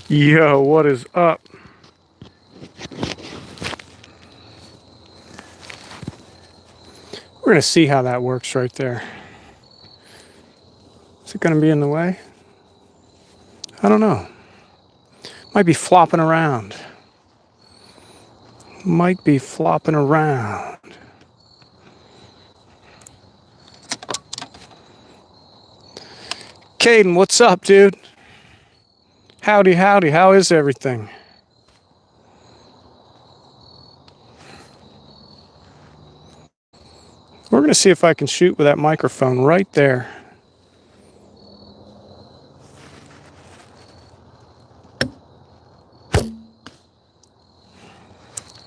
Yo, what is up? We're gonna see how that works right there. Is it gonna be in the way? I don't know. Might be flopping around. Might be flopping around. Caden, what's up, dude? Howdy, howdy. How is everything? We're gonna see if I can shoot with that microphone right there.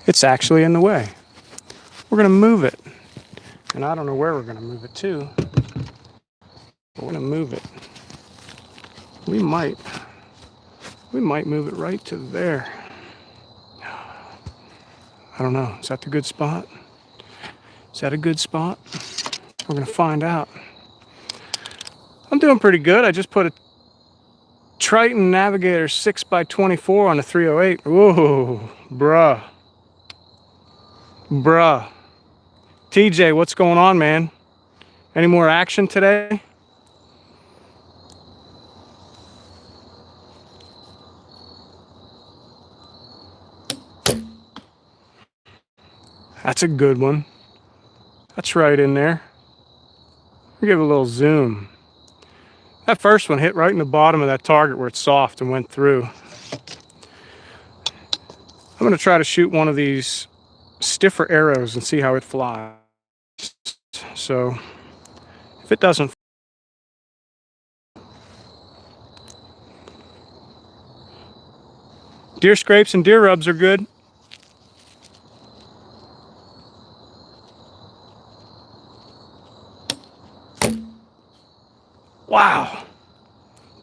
It's actually in the way. We're gonna move it. And I don't know where we're gonna move it to, but we're gonna move it. We might move it right to there. I don't know. Is that the good spot? Is that a good spot? We're gonna find out. I'm doing pretty good. I just put a Triton Navigator 6x24 on a 308. Whoa, bruh. Bruh. TJ, what's going on, man? Any more action today? That's a good one. That's right in there. We'll give it a little zoom. That first one hit right in the bottom of that target where it's soft and went through. I'm going to try to shoot one of these stiffer arrows and see how it flies. So if it doesn't, deer scrapes and deer rubs are good. Wow.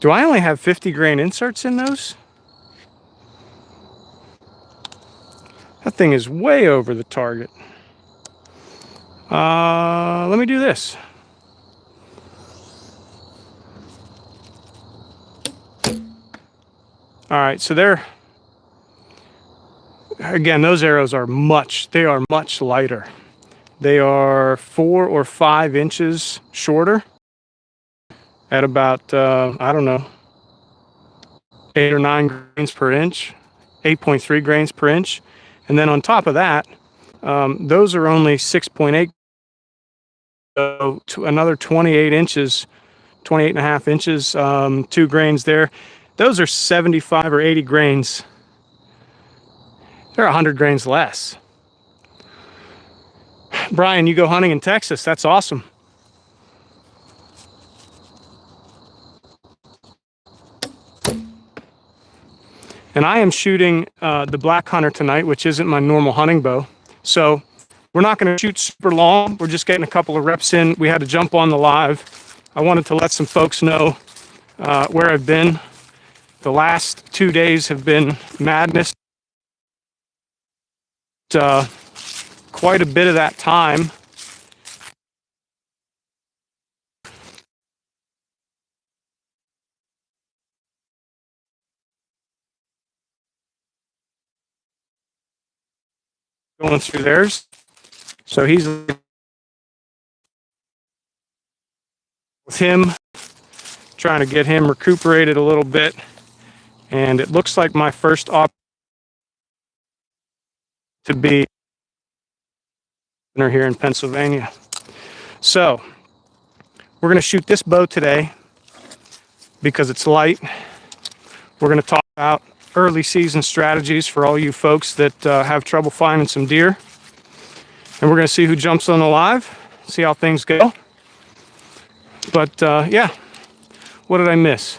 Do I only have 50 grain inserts in those? That thing is way over the target. Let me do this. All right, so again, those arrows are much lighter. They are 4 or 5 inches shorter at about, I don't know, 8 or 9 grains per inch, 8.3 grains per inch. And then on top of that, those are only 6.8, so to another 28 inches, 28 and a half inches, 2 grains there. Those are 75 or 80 grains. They're 100 grains less. Brian, you go hunting in Texas. That's awesome. And I am shooting the Black Hunter tonight, which isn't my normal hunting bow. So we're not going to shoot super long. We're just getting a couple of reps in. We had to jump on the live. I wanted to let some folks know where I've been. The last 2 days have been madness. Quite a bit of that time going through theirs. So he's with him, trying to get him recuperated a little bit. And it looks like my first op to be here in Pennsylvania. So we're going to shoot this bow today because it's light. We're going to talk about early season strategies for all you folks that have trouble finding some deer. And we're going to see who jumps on the live, see how things go. But yeah, what did I miss?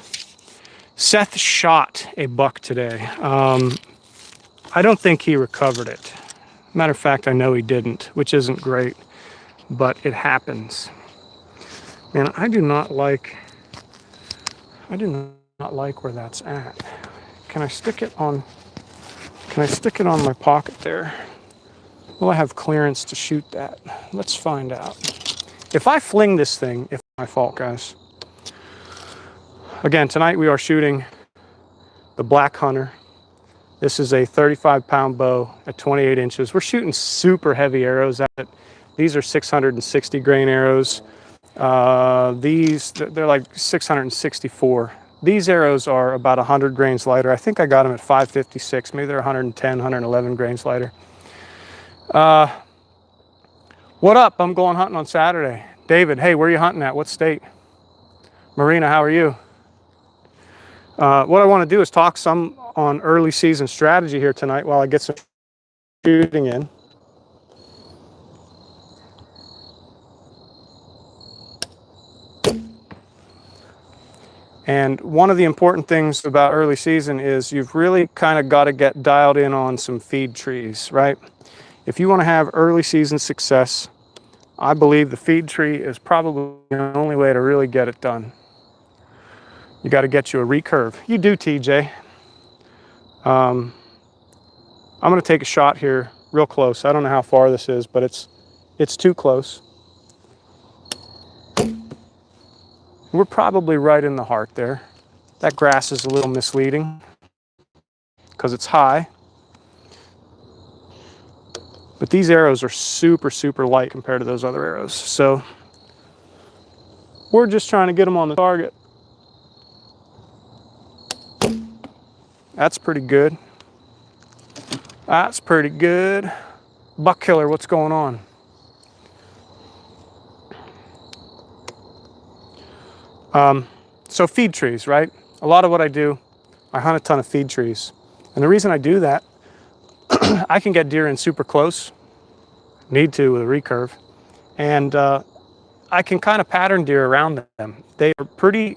Seth shot a buck today. I don't think he recovered it. Matter of fact, I know he didn't, which isn't great, but it happens. Man, I do not like where that's at. Can I stick it on my pocket there? Will I have clearance to shoot that? Let's find out. If I fling this thing, it's my fault, guys. Again, tonight we are shooting the Black Hunter. This is a 35-pound bow at 28 inches. We're shooting super heavy arrows at it. These are 660 grain arrows. They're like 664. These arrows are about 100 grains lighter. I think I got them at 556. Maybe they're 110, 111 grains lighter. What up? I'm going hunting on Saturday. David, hey, where are you hunting at? What state? Marina, how are you? What I want to do is talk some on early season strategy here tonight while I get some shooting in. And one of the important things about early season is you've really kind of got to get dialed in on some feed trees, right? If you want to have early season success, I believe the feed tree is probably the only way to really get it done. You got to get you a recurve. You do, TJ. I'm going to take a shot here real close. I don't know how far this is, but it's too close. We're probably right in the heart there. That grass is a little misleading because it's high. But these arrows are super, super light compared to those other arrows. So we're just trying to get them on the target. That's pretty good. That's pretty good. Buck killer, what's going on? So feed trees, right? A lot of what I do, I hunt a ton of feed trees. And the reason I do that, I can get deer in super close, need to with a recurve, and I can kind of pattern deer around them. They are pretty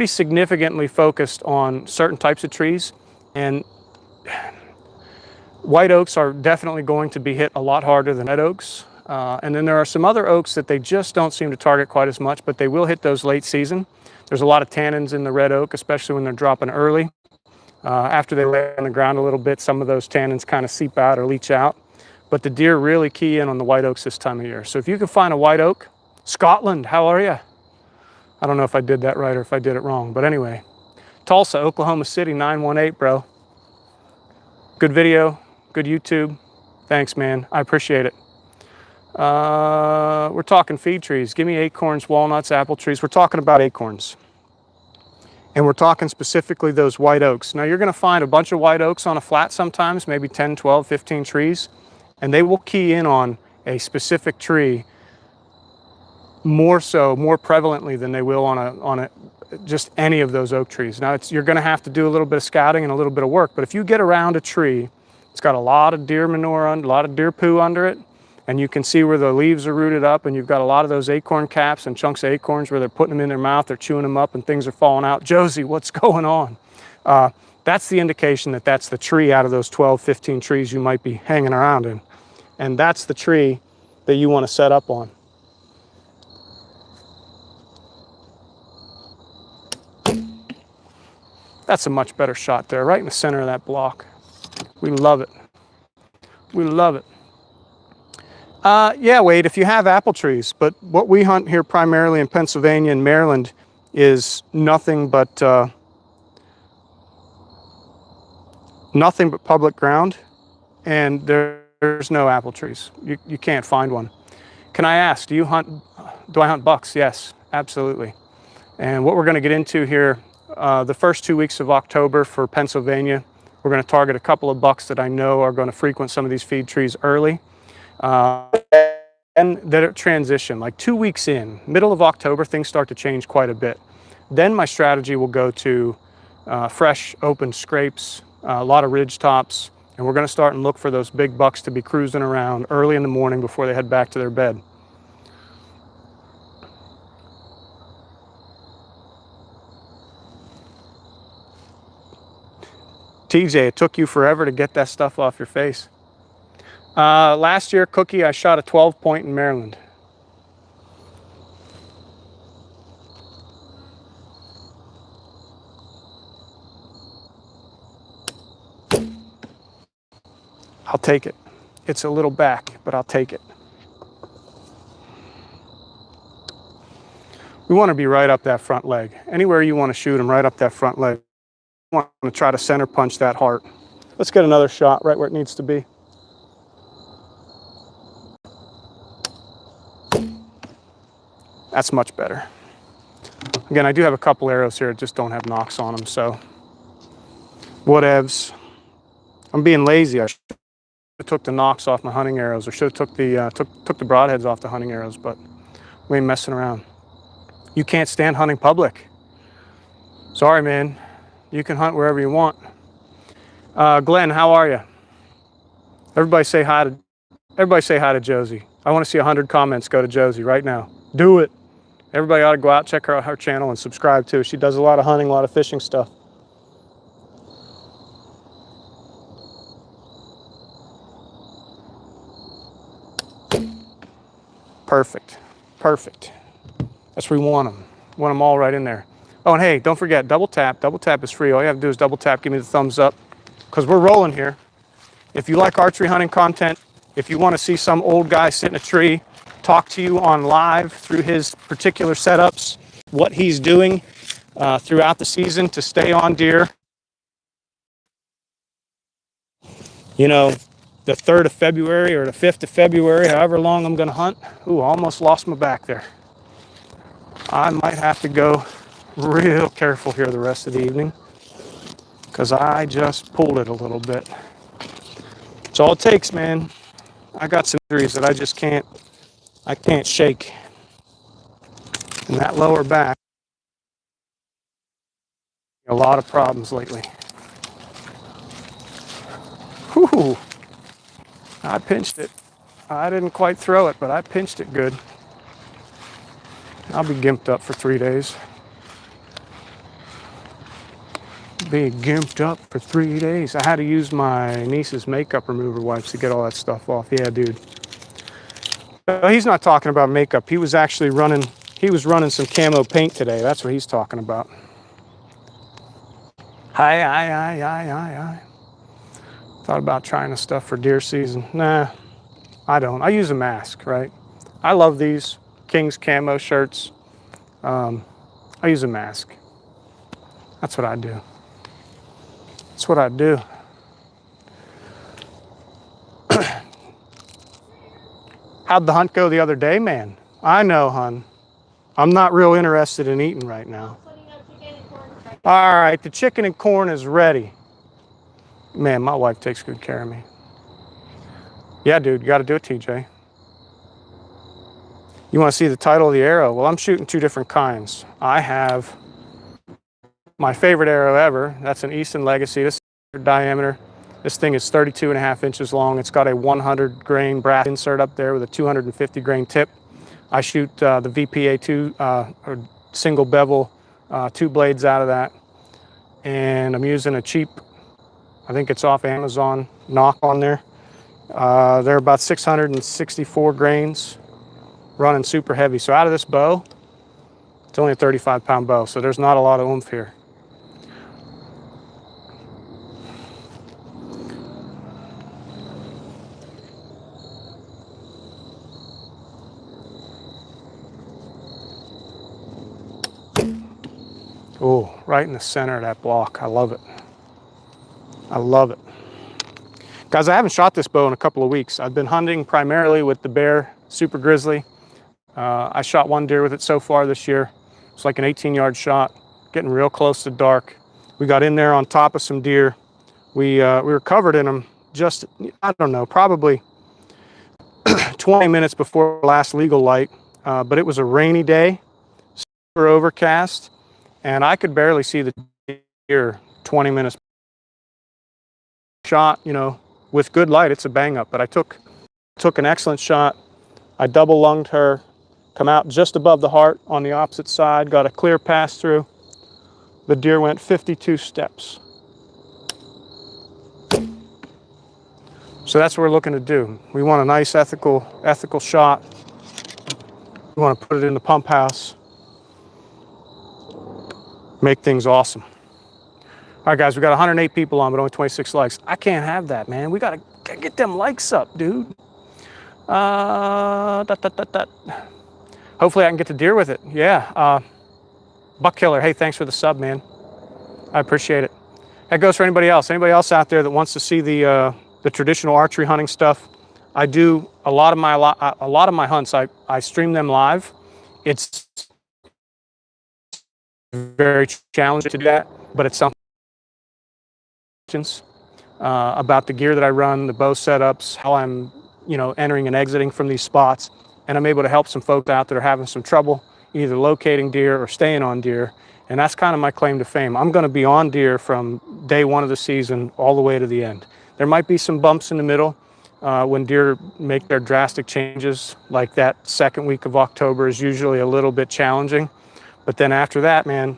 significantly focused on certain types of trees, and white oaks are definitely going to be hit a lot harder than red oaks. And then there are some other oaks that they just don't seem to target quite as much, but they will hit those late season. There's a lot of tannins in the red oak, especially when they're dropping early. After they lay on the ground a little bit, some of those tannins kind of seep out or leach out. But the deer really key in on the white oaks this time of year. So if you can find a white oak, Scotland, how are you? I don't know if I did that right or if I did it wrong, but anyway. Tulsa, Oklahoma City, 918, bro. Good video, good YouTube. Thanks, man, I appreciate it. We're talking feed trees. Give me acorns, walnuts, apple trees. We're talking about acorns. And we're talking specifically those white oaks. Now you're gonna find a bunch of white oaks on a flat sometimes, maybe 10, 12, 15 trees, and they will key in on a specific tree more prevalently than they will on just any of those oak trees. Now you're gonna have to do a little bit of scouting and a little bit of work, but if you get around a tree, it's got a lot of deer manure, a lot of deer poo under it, and you can see where the leaves are rooted up, and you've got a lot of those acorn caps and chunks of acorns where they're putting them in their mouth, they're chewing them up and things are falling out. Josie, what's going on? That's the indication that that's the tree out of those 12, 15 trees you might be hanging around in. And that's the tree that you want to set up on. That's a much better shot there, right in the center of that block. We love it. We love it. Yeah, Wade, if you have apple trees, but what we hunt here primarily in Pennsylvania and Maryland is nothing but public ground, and there's no apple trees. You can't find one. Can I ask, do I hunt bucks? Yes, absolutely. And what we're going to get into here, the first 2 weeks of October for Pennsylvania, we're going to target a couple of bucks that I know are going to frequent some of these feed trees early. And that it transition, like 2 weeks in, middle of October, things start to change quite a bit. Then my strategy will go to fresh, open scrapes, a lot of ridge tops, and we're gonna start and look for those big bucks to be cruising around early in the morning before they head back to their bed. TJ, it took you forever to get that stuff off your face. Last year, Cookie, I shot a 12 point in Maryland. I'll take it. It's a little back, but I'll take it. We want to be right up that front leg. Anywhere you want to shoot them, right up that front leg. want to try to center punch that heart. Let's get another shot right where it needs to be. That's much better. Again, I do have a couple arrows here, just don't have nocks on them, so whatevs. I'm being lazy. I should have took the nocks off my hunting arrows, or should have took the took the broadheads off the hunting arrows, but we ain't messing around. You can't stand hunting public. Sorry, man. You can hunt wherever you want. Glenn, how are you? Everybody say hi to Josie. I want to see 100 comments go to Josie right now. Do it. Everybody ought to go out, check her channel, and subscribe too. She does a lot of hunting, a lot of fishing stuff. Perfect. Perfect. That's where we want them. Want them all right in there. Oh, and hey, don't forget, double tap. Double tap is free. All you have to do is double tap, give me the thumbs up, because we're rolling here. If you like archery hunting content, if you want to see some old guy sit in a tree, talk to you on live through his particular setups, what he's doing throughout the season to stay on deer. You know, the 3rd of February or the 5th of February, however long I'm going to hunt. Ooh, almost lost my back there. I might have to go real careful here the rest of the evening because I just pulled it a little bit. It's all it takes, man. I got some injuries that I can't shake. And that lower back, a lot of problems lately. Whew. I pinched it. I didn't quite throw it, but I pinched it good. I'll be gimped up for 3 days. Be gimped up for 3 days. I had to use my niece's makeup remover wipes to get all that stuff off. Yeah, dude. He's not talking about makeup. He was actually running some camo paint today. That's what he's talking about. Hi. Thought about trying the stuff for deer season. Nah, I don't. I use a mask, right? I love these King's camo shirts. I use a mask. That's what I do. That's what I do. How'd the hunt go the other day, man? I know, hun. I'm not real interested in eating right now. All right, the chicken and corn is ready. Man, my wife takes good care of me. Yeah, dude, you got to do it, TJ. You want to see the title of the arrow? Well, I'm shooting 2 different kinds. I have my favorite arrow ever. That's an Easton Legacy. This is diameter. This thing is 32.5 inches long. It's got a 100 grain brass insert up there with a 250 grain tip. I shoot the VPA2 or single bevel 2 blades out of that. And I'm using a cheap, I think it's off Amazon, knock on there. They're about 664 grains, running super heavy. So out of this bow, it's only a 35-pound bow, so there's not a lot of oomph here. Oh, right in the center of that block. I love it. I love it. Guys, I haven't shot this bow in a couple of weeks. I've been hunting primarily with the Bear Super Grizzly. I shot 1 deer with it so far this year. It's like an 18-yard shot, getting real close to dark. We got in there on top of some deer. We were covered in them just, I don't know, probably 20 minutes before last legal light. But it was a rainy day, super overcast, and I could barely see the deer 20 minutes. Shot, you know, with good light, it's a bang up, but I took an excellent shot. I double lunged her, come out just above the heart on the opposite side, got a clear pass through. The deer went 52 steps. So that's what we're looking to do. We want a nice ethical shot. We want to put it in the pump house, make things awesome. All right, guys, we got 108 people on, but only 26 likes. I can't have that, man. We gotta get them likes up, dude. Hopefully I can get the deer with it. Yeah. Buck Killer, hey, thanks for the sub, man. I appreciate it. That goes for anybody else. Anybody else out there that wants to see the traditional archery hunting stuff. I do a lot of my hunts. I stream them live. It's very challenging to do that, but it's something about the gear that I run, the bow setups, how I'm, entering and exiting from these spots, and I'm able to help some folks out that are having some trouble either locating deer or staying on deer. And that's kind of my claim to fame. I'm going to be on deer from day one of the season all the way to the end. There might be some bumps in the middle when deer make their drastic changes, like that second week of October is usually a little bit challenging. But then after that, man,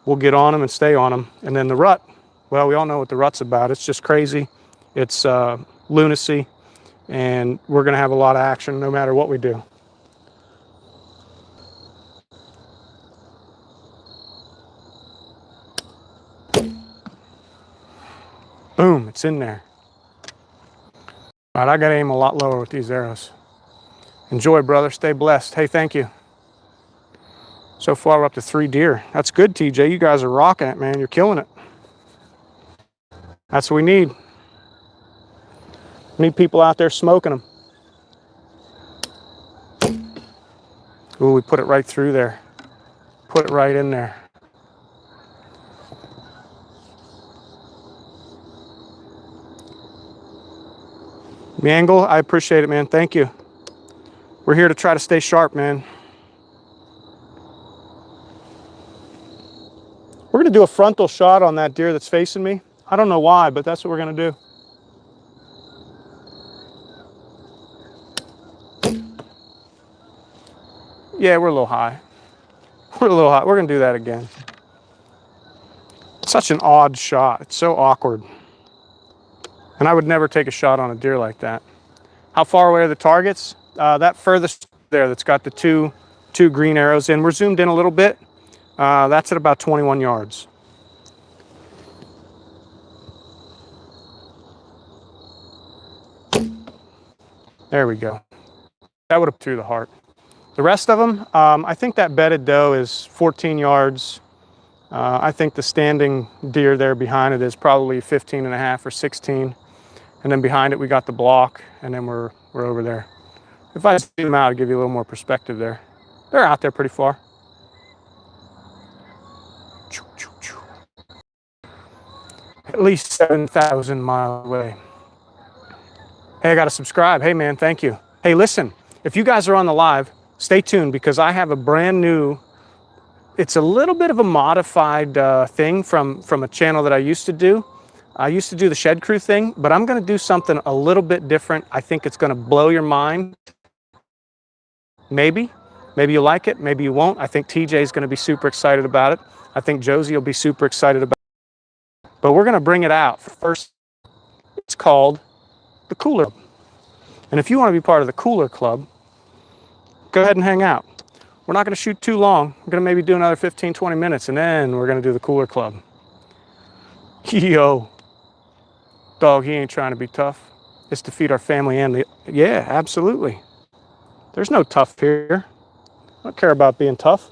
we'll get on them and stay on them. And then the rut, well, we all know what the rut's about. It's just crazy. It's lunacy. And we're going to have a lot of action no matter what we do. Boom, it's in there. All right, I got to aim a lot lower with these arrows. Enjoy, brother. Stay blessed. Hey, thank you. So far, we're up to 3 deer. That's good, TJ. You guys are rocking it, man. You're killing it. That's what we need. We need people out there smoking them. Ooh, we put it right through there. Put it right in there. Mangle, I appreciate it, man. Thank you. We're here to try to stay sharp, man. We're going to do a frontal shot on that deer that's facing me. I don't know why, but that's what we're going to do. Yeah, we're a little high. We're a little high. We're going to do that again. It's such an odd shot. It's so awkward. And I would never take a shot on a deer like that. How far away are the targets? That furthest there that's got the two green arrows in. We're zoomed in a little bit. That's at about 21 yards. There we go. That would have through the heart. The rest of them, I think that bedded doe is 14 yards. I think the standing deer there behind it is probably 15 and a half or 16. And then behind it, we got the block, and then we're over there. If I zoom them out, I'll give you a little more perspective there. They're out there pretty far. At least 7,000 miles away. Hey, I got to subscribe. Hey, man, thank you. Hey, listen, if you guys are on the live, stay tuned because I have a brand new, it's a little bit of a modified thing from a channel that I used to do. I used to do the Shed Crew thing, but I'm going to do something a little bit different. I think it's going to blow your mind. Maybe you like it, maybe you won't. I think TJ is going to be super excited about it. I think Josie will be super excited about it. But we're going to bring it out. First, it's called the Cooler Club. And if you want to be part of the Cooler Club, go ahead and hang out. We're not going to shoot too long. We're going to maybe do another 15, 20 minutes, and then we're going to do the Cooler Club. Yo, dog, he ain't trying to be tough. It's to feed our family and the... Yeah, absolutely. There's no tough here. I don't care about being tough.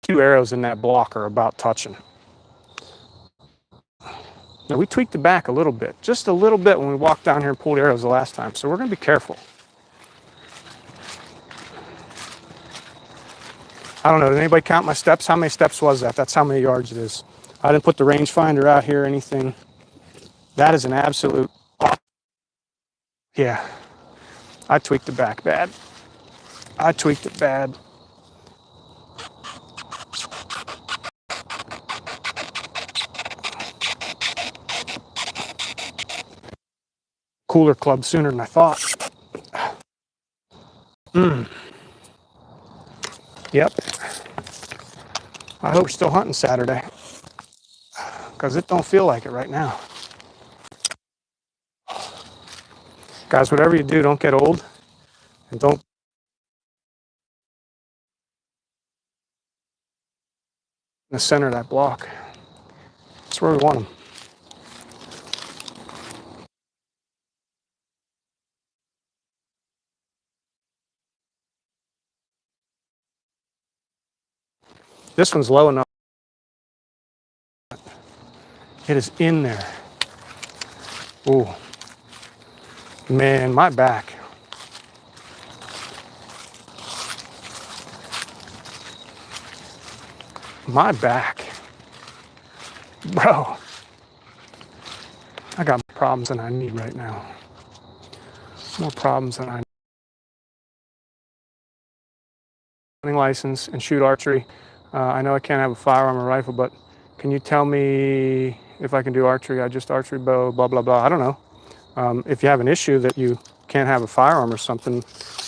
Two arrows in that block are about touching. Now, we tweaked the back a little bit, just a little bit when we walked down here and pulled arrows the last time, so we're going to be careful. I don't know, did anybody count my steps? How many steps was that? That's how many yards it is. I didn't put the rangefinder out here or anything. That is an absolute... Yeah, I tweaked it back bad. I tweaked it bad. Cooler Club sooner than I thought. Yep. I hope we're still hunting Saturday because it don't feel like it right now. Guys, whatever you do, don't get old and don't... In the center of that block. That's where we want them. This one's low enough. It is in there. Ooh, man, my back. My back. Bro, I got more problems than I need right now. More problems than I need. Hunting license and shoot archery. I know I can't have a firearm or rifle, but can you tell me if I can do archery? I just archery bow, blah, blah, blah. I don't know. If you have an issue that you can't have a firearm or something,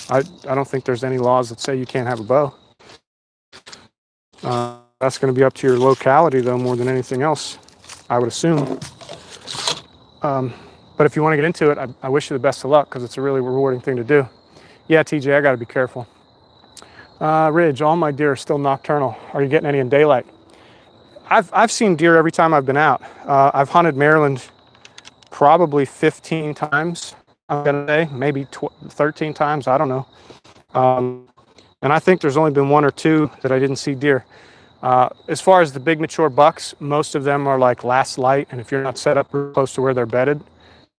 I don't think there's any laws that say you can't have a bow. That's going to be up to your locality, though, more than anything else, I would assume. But if you want to get into it, I wish you the best of luck because it's a really rewarding thing to do. Yeah, TJ, I got to be careful. Ridge, all my deer are still nocturnal. Are you getting any in daylight? I've seen deer every time I've been out. I've hunted Maryland probably 15 times, I'm going to say, maybe 13 times, I don't know. And I think there's only been 1 or 2 that I didn't see deer. As far as the big mature bucks, most of them are like last light, and if you're not set up close to where they're bedded,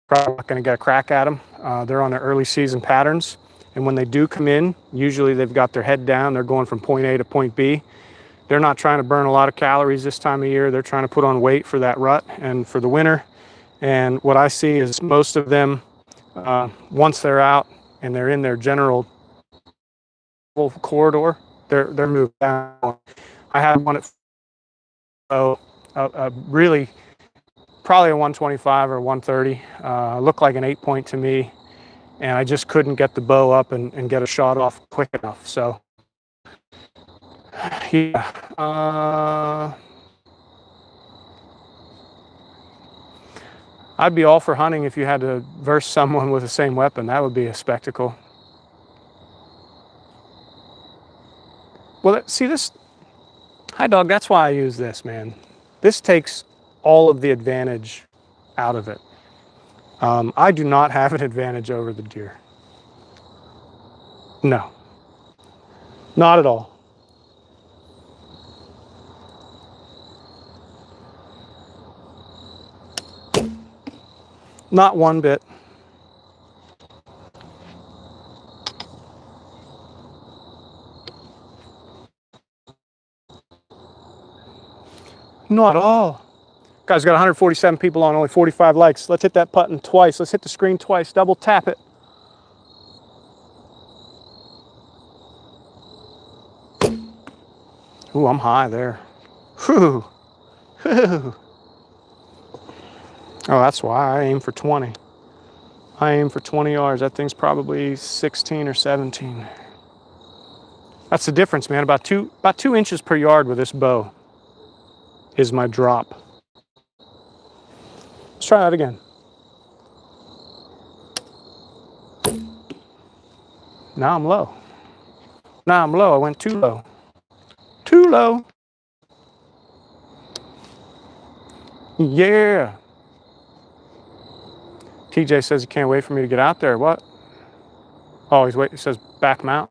probably not going to get a crack at them. They're on their early season patterns, and when they do come in, usually they've got their head down. They're going from point A to point B. They're not trying to burn a lot of calories this time of year. They're trying to put on weight for that rut and for the winter. And what I see is most of them, once they're out and they're in their general corridor, they're moved down. I had one at really probably a 125 or 130. Looked like an 8-point to me, and I just couldn't get the bow up and get a shot off quick enough. So yeah, I'd be all for hunting if you had to verse someone with the same weapon. That would be a spectacle. Well, see this, hi dog, that's why I use this, man. This takes all of the advantage out of it. I do not have an advantage over the deer. No, not at all. Not one bit. Not at all. Guys, got 147 people on, only 45 likes. Let's hit that button twice. Let's hit the screen twice. Double tap it. Ooh, I'm high there. Whew. Whew. Oh, that's why I aim for 20. I aim for 20 yards. That thing's probably 16 or 17. That's the difference, man. About two inches per yard with this bow is my drop. Let's try that again. Now I'm low. Now I'm low. I went too low. Too low. Yeah. TJ says he can't wait for me to get out there. What? Oh, he's waiting. It says back mount.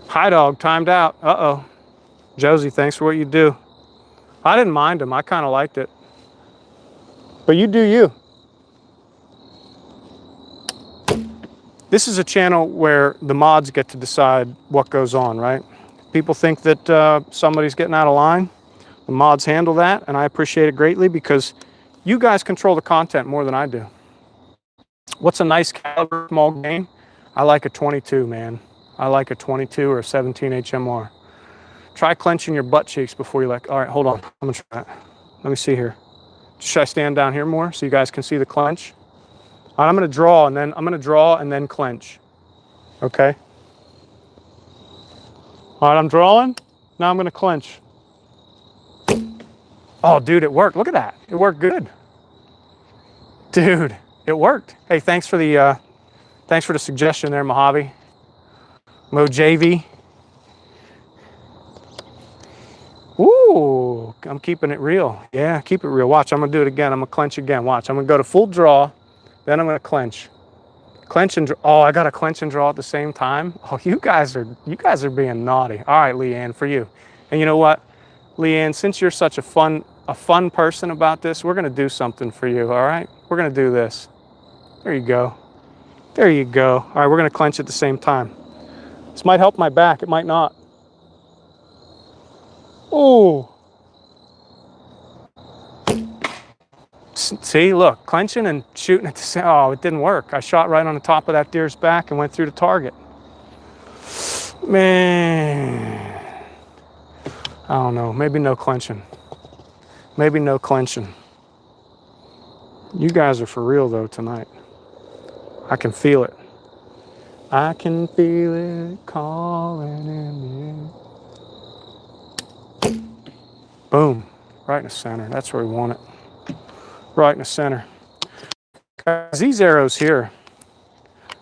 Hi, dog. Timed out. Uh-oh. Josie, thanks for what you do. I didn't mind him. I kind of liked it. But you do you. This is a channel where the mods get to decide what goes on, right? People think that somebody's getting out of line. The mods handle that, and I appreciate it greatly because you guys control the content more than I do. What's a nice caliber small game? I like a 22, man. I like a 22 or a 17 HMR. Try clenching your butt cheeks before you like, all right, hold on. I'm gonna try that. Let me see here. Should I stand down here more so you guys can see the clench? All right, I'm gonna draw and then clench. Okay. All right, I'm drawing. Now I'm gonna clench. Oh, dude, it worked. Look at that. It worked good. Dude, it worked. Hey, thanks for the suggestion there, Mojave. Mojave. Ooh, I'm keeping it real. Yeah, keep it real. Watch, I'm gonna do it again. I'm gonna clench again. Watch, I'm gonna go to full draw, then I'm gonna clench. Clench and draw. Oh, I gotta clench and draw at the same time. Oh, you guys are being naughty. All right, Leanne, for you. And you know what, Leanne, since you're such a fun person about this, we're gonna do something for you, all right? We're gonna do this. There you go. There you go. All right, we're gonna clench at the same time. This might help my back, it might not. Oh. See, look, clenching and shooting at the same, oh, it didn't work. I shot right on the top of that deer's back and went through the target. Man, I don't know, maybe no clenching. Maybe no clenching. You guys are for real though tonight. I can feel it. I can feel it calling in the air. Boom, right in the center. That's where we want it. Right in the center. Guys, these arrows here,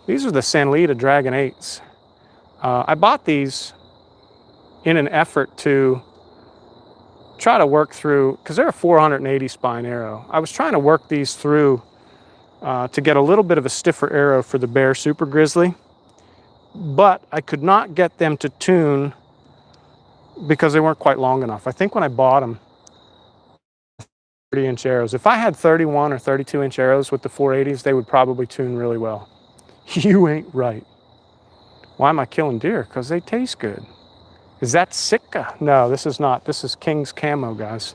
these are the Sanlita Dragon 8s. I bought these in an effort to try to work through, because they're a 480 spine arrow. I was trying to work these through to get a little bit of a stiffer arrow for the Bear Super Grizzly, but I could not get them to tune because they weren't quite long enough. I think when I bought them, 30-inch arrows. If I had 31 or 32-inch arrows with the 480s, they would probably tune really well. You ain't right. Why am I killing deer? Because they taste good. Is that Sitka? No, this is not. This is King's Camo, guys.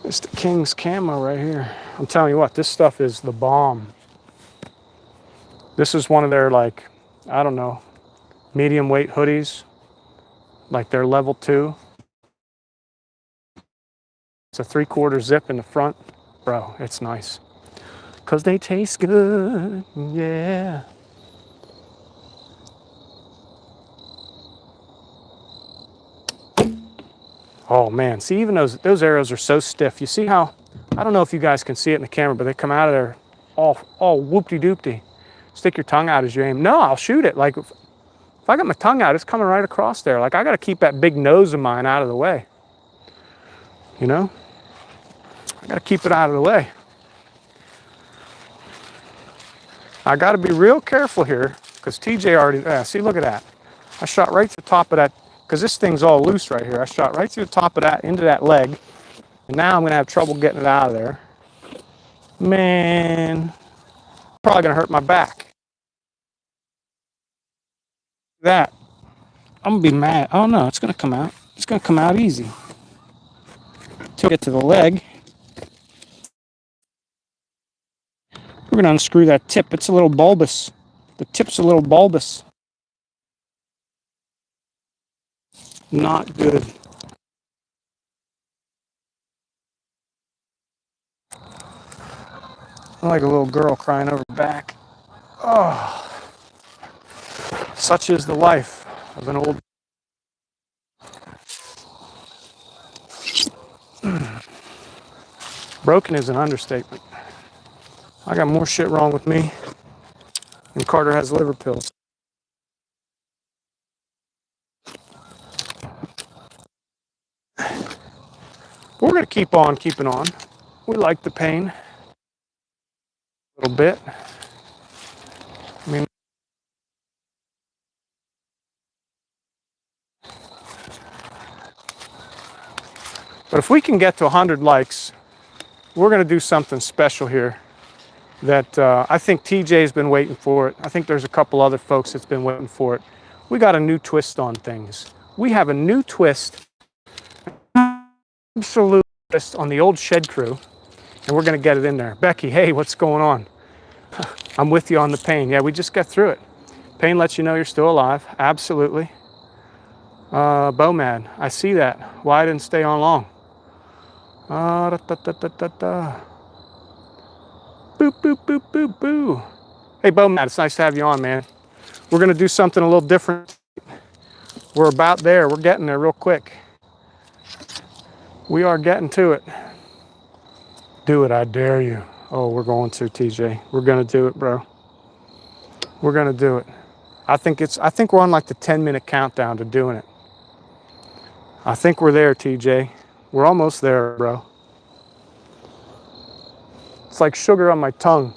It's the King's Camo right here. I'm telling you what, this stuff is the bomb. This is one of their, like, I don't know, medium weight hoodies. Like they're level 2. It's a 3/4 zip in the front. Bro, it's nice. Because they taste good, yeah. Oh man, see, even those arrows are so stiff. You see how, I don't know if you guys can see it in the camera, but they come out of there all whoop-de-doopty. Stick your tongue out as you aim. No, I'll shoot it. Like, if I got my tongue out, it's coming right across there. Like, I got to keep that big nose of mine out of the way. You know? I got to keep it out of the way. I got to be real careful here, because TJ already, see, look at that. I shot right to the top of that, because this thing's all loose right here. I shot right through the top of that, into that leg, and now I'm going to have trouble getting it out of there. Man, probably going to hurt my back. That. I'm going to be mad. Oh no, it's going to come out. It's going to come out easy. Till we get to the leg. We're going to unscrew that tip. It's a little bulbous. The tip's a little bulbous. Not good. I'm like a little girl crying over back. Oh, such is the life of an old. Broken is an understatement. I got more shit wrong with me, and Carter has liver pills. We're going to keep on keeping on. We like the pain a little bit. I mean, but if we can get to 100 likes, we're going to do something special here that I think TJ's been waiting for it. I think there's a couple other folks that's been waiting for it. We got a new twist on things. We have a new twist, absolute twist on the old Shed Crew, and we're going to get it in there. Becky, hey, what's going on? I'm with you on the pain. Yeah, we just got through it. Pain lets you know you're still alive. Absolutely. Bowman, I see that. Why I didn't stay on long? Da, da, da, da, da, da. Boop, boop, boop, boop, boo. Hey, Bowman, it's nice to have you on, man. We're going to do something a little different. We're about there. We're getting there real quick. We are getting to it. Do it, I dare you. Oh, we're going to, TJ. We're going to do it, bro. We're going to do it. I think we're on like the 10-minute countdown to doing it. I think we're there, TJ. We're almost there, bro. It's like sugar on my tongue.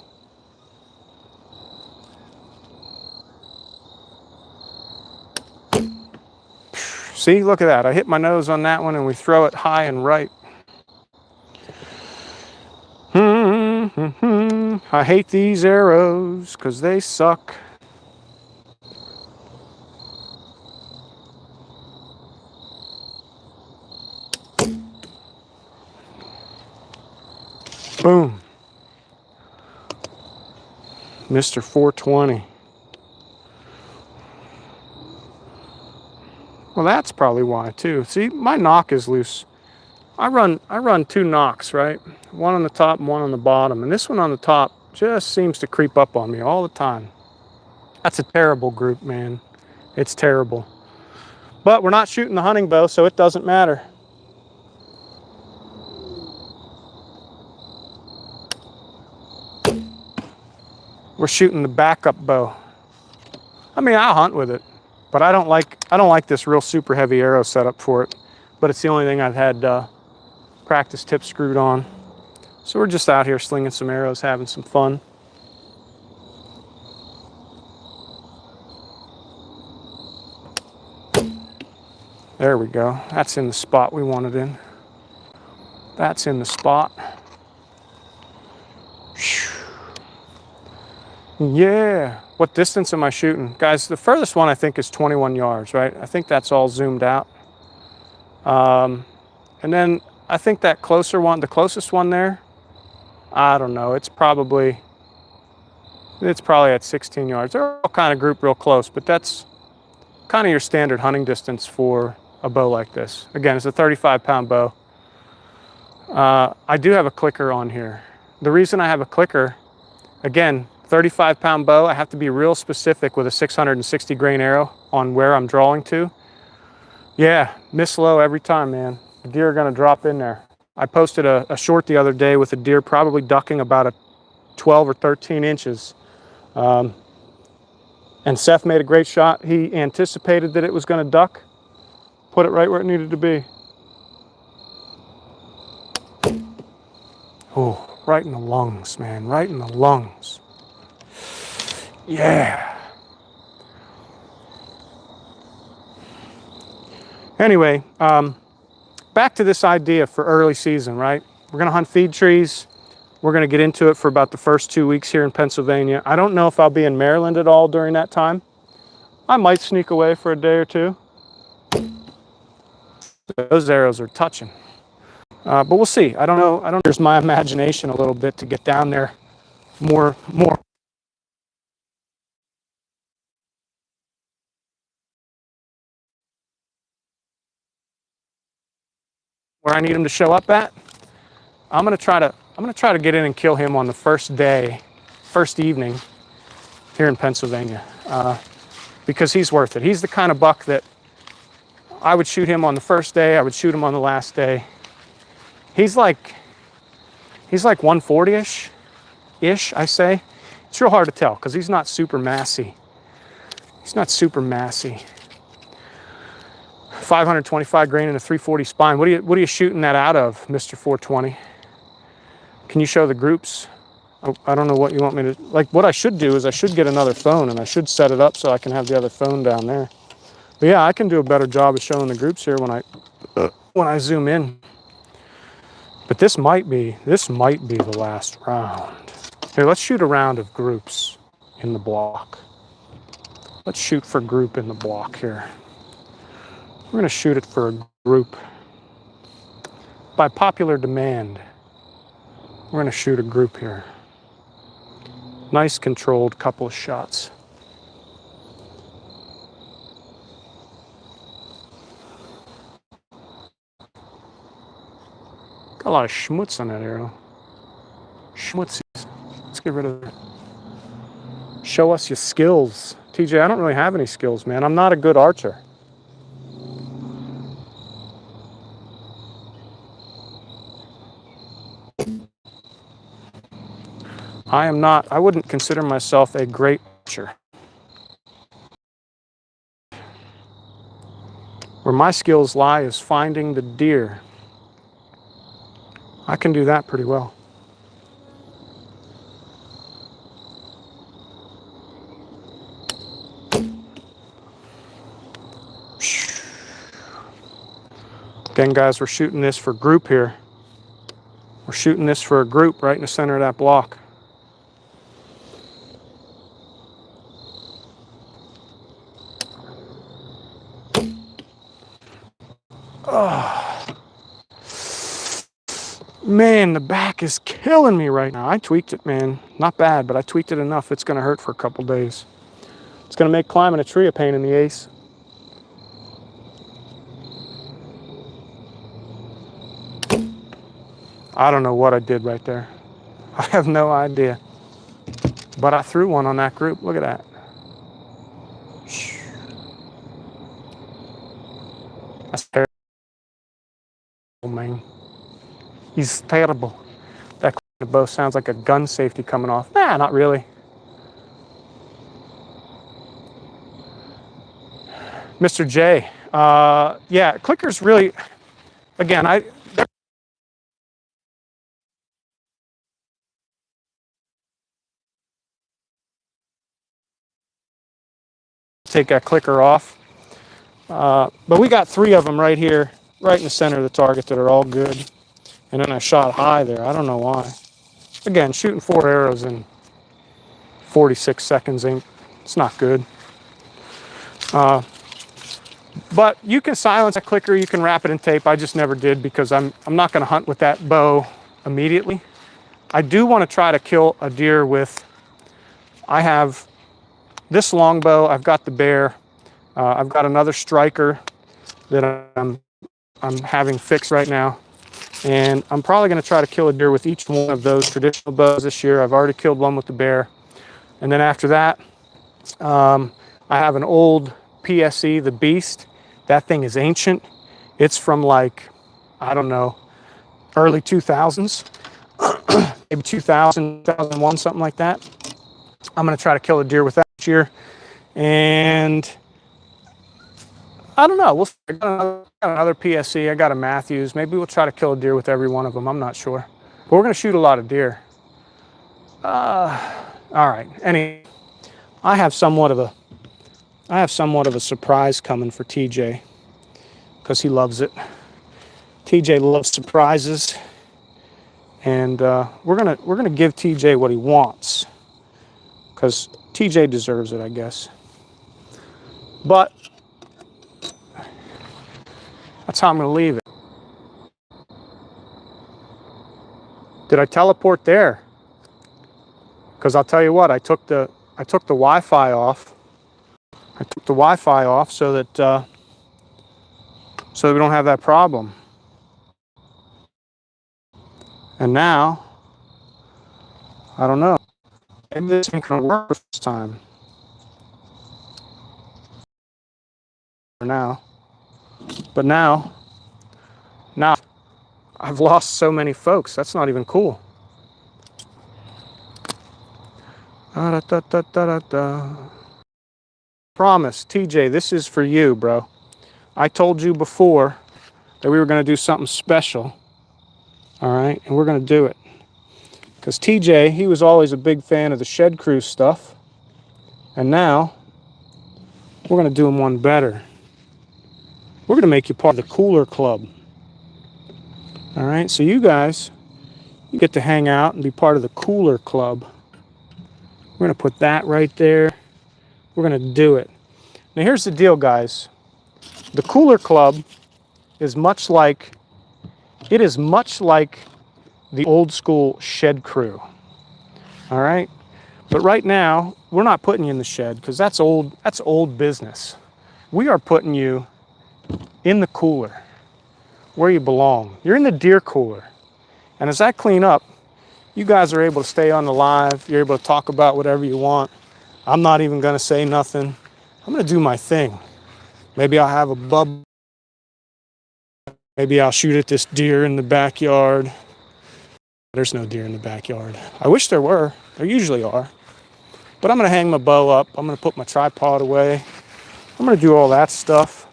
See, look at that. I hit my nose on that one and we throw it high and right. I hate these arrows because they suck. Boom. Mr. 420. Well, that's probably why too. See, my knock is loose. I run 2 knocks, right? One on the top and one on the bottom. And this one on the top just seems to creep up on me all the time. That's a terrible group, man. It's terrible. But we're not shooting the hunting bow, so it doesn't matter. We're shooting the backup bow. I mean, I'll hunt with it, but I don't like this real super heavy arrow setup for it. But it's the only thing I've had practice tips screwed on. So we're just out here slinging some arrows, having some fun. There we go. That's in the spot we wanted in. That's in the spot. Yeah. What distance am I shooting? Guys, the furthest one I think is 21 yards, right? I think that's all zoomed out. And then I think that closer one, the closest one there, I don't know. It's probably at 16 yards. They're all kind of grouped real close, but that's kind of your standard hunting distance for a bow like this. Again, it's a 35-pound bow. I do have a clicker on here. The reason I have a clicker, again, 35-pound bow, I have to be real specific with a 660 grain arrow on where I'm drawing to. Yeah, miss low every time, man. The deer are gonna drop in there. I posted a short the other day with a deer probably ducking about a 12 or 13 inches. And Seth made a great shot. He anticipated that it was gonna duck, put it right where it needed to be. Oh, right in the lungs, man, right in the lungs. Yeah. Anyway, back to this idea for early season, right? We're gonna hunt feed trees. We're gonna get into it for about the first 2 weeks here in Pennsylvania. I don't know if I'll be in Maryland at all during that time. I might sneak away for a day or two. Those arrows are touching. But we'll see. I don't know. There's my imagination a little bit to get down there more. Where I need him to show up at. I'm gonna try to get in and kill him on the first day, first evening here in Pennsylvania, because he's worth it. He's the kind of buck that I would shoot him on the first day. I would shoot him on the last day. He's like 140-ish, I say. It's real hard to tell because he's not super massy. He's not super massy. 525 grain and a 340 spine. What are you shooting that out of, Mr. 420? Can you show the groups? I don't know what you want me to, like what I should do is I should get another phone and I should set it up so I can have the other phone down there. But yeah, I can do a better job of showing the groups here when I zoom in. But this might be the last round. Here, let's shoot a round of groups in the block. Let's shoot for group in the block here. We're gonna shoot it for a group. By popular demand, we're gonna shoot a group here. Nice controlled couple of shots. Got a lot of schmutz on that arrow. Schmutzies. Let's get rid of it. Show us your skills. TJ, I don't really have any skills, man. I'm not a good archer. I wouldn't consider myself a great archer. Where my skills lie is finding the deer. I can do that pretty well. Again, guys, we're shooting this for group here. We're shooting this for a group right in the center of that block. Oh. Man, the back is killing me right now. I tweaked it, man. Not bad, but I tweaked it enough. It's going to hurt for a couple days. It's going to make climbing a tree a pain in the ace. I don't know what I did right there. I have no idea. But I threw one on that group. Look at that. That's terrible, man. He's terrible. That bow sounds like a gun safety coming off. Nah, not really. Mr. J. Yeah, clickers really, again, I take that clicker off. But we got 3 of them right here, right in the center of the target that are all good. And then I shot high there. I don't know why. Again, shooting 4 arrows in 46 seconds ain't, it's not good. But you can silence a clicker, you can wrap it in tape. I just never did because I'm not going to hunt with that bow immediately. I do want to try to kill a deer with, I have this longbow, I've got the bear, I've got another striker that I'm having fixed right now. And I'm probably going to try to kill a deer with each one of those traditional bows this year. I've already killed one with the bear. And then after that, I have an old PSE, the Beast. That thing is ancient. It's from like, I don't know, early 2000s, maybe 2000, 2001, something like that. I'm going to try to kill a deer with that this year. And I don't know. I got another PSE. I got a Matthews. Maybe we'll try to kill a deer with every one of them. I'm not sure. But we're going to shoot a lot of deer. All right. Anyway, I have somewhat of a surprise coming for TJ because he loves it. TJ loves surprises, and we're gonna give TJ what he wants because TJ deserves it, I guess. But that's how I'm gonna leave it. Did I teleport there? Because I'll tell you what, I took the Wi-Fi off. I took the Wi-Fi off so that we don't have that problem. And now, I don't know. Maybe this ain't gonna work this time. For now. But now I've lost so many folks. That's not even cool. Promise, TJ, this is for you, bro. I told you before that we were going to do something special. All right, and we're going to do it. Because TJ, he was always a big fan of the Shed Crew stuff. And now, we're going to do him one better. We're going to make you part of the Cooler Club. All right, so you guys, you get to hang out and be part of the Cooler Club. We're going to put that right there. We're going to do it. Now, here's the deal, guys. The Cooler Club is much like the old school Shed Crew. All right? But right now, we're not putting you in the shed because that's old business. We are putting you in the cooler where you belong. You're in the deer cooler. And as I clean up, you guys are able to stay on the live. You're able to talk about whatever you want. I'm not even going to say nothing. I'm going to do my thing. Maybe I'll have a bub. Maybe I'll shoot at this deer in the backyard. There's no deer in the backyard. I wish there were. There usually are. But I'm going to hang my bow up. I'm going to put my tripod away. I'm going to do all that stuff.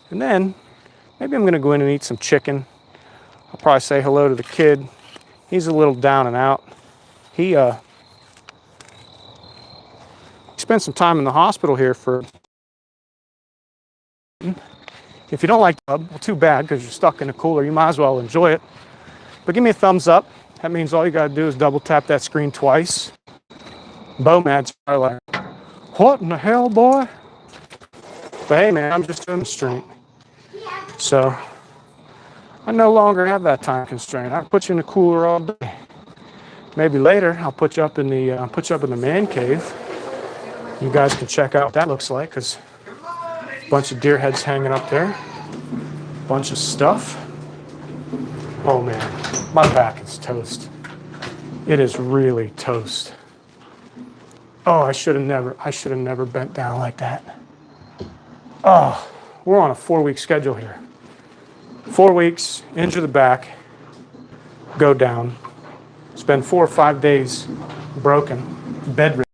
And then maybe I'm going to go in and eat some chicken. I'll probably say hello to the kid. He's a little down and out. He spent some time in the hospital here for... If you don't like the hub, well, too bad, because you're stuck in the cooler. You might as well enjoy it. But give me a thumbs up. That means all you got to do is double tap that screen twice. Bowmads are like, what in the hell, boy? But hey, man, I'm just doing the stream. So I no longer have that time constraint. I can put you in the cooler all day. Maybe later I'll put you up in the man cave. You guys can check out what that looks like, because a bunch of deer heads hanging up there. Bunch of stuff. Oh man, my back is toast. It is really toast. Oh, I should have never bent down like that. Oh, we're on a 4-week schedule here. 4 weeks, injure the back, go down, spend 4 or 5 days broken, bedridden,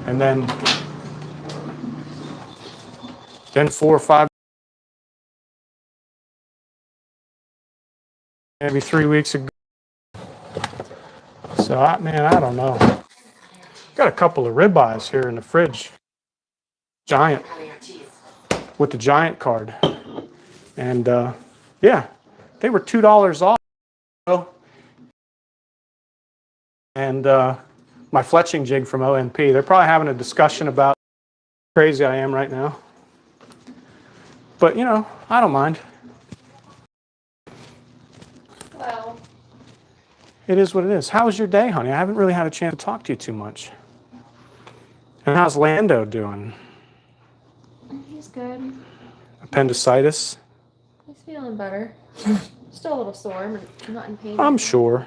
and then 4 or 5, maybe 3 weeks ago. So, I don't know. Got a couple of ribeyes here in the fridge. Giant, with the Giant card. And yeah, they were $2 off. And my fletching jig from OMP. They're probably having a discussion about how crazy I am right now. But, I don't mind. Well, it is what it is. How was your day, honey? I haven't really had a chance to talk to you too much. And how's Lando doing? he's good. Appendicitis? He's feeling better. Still a little sore, but not in pain. I'm sure.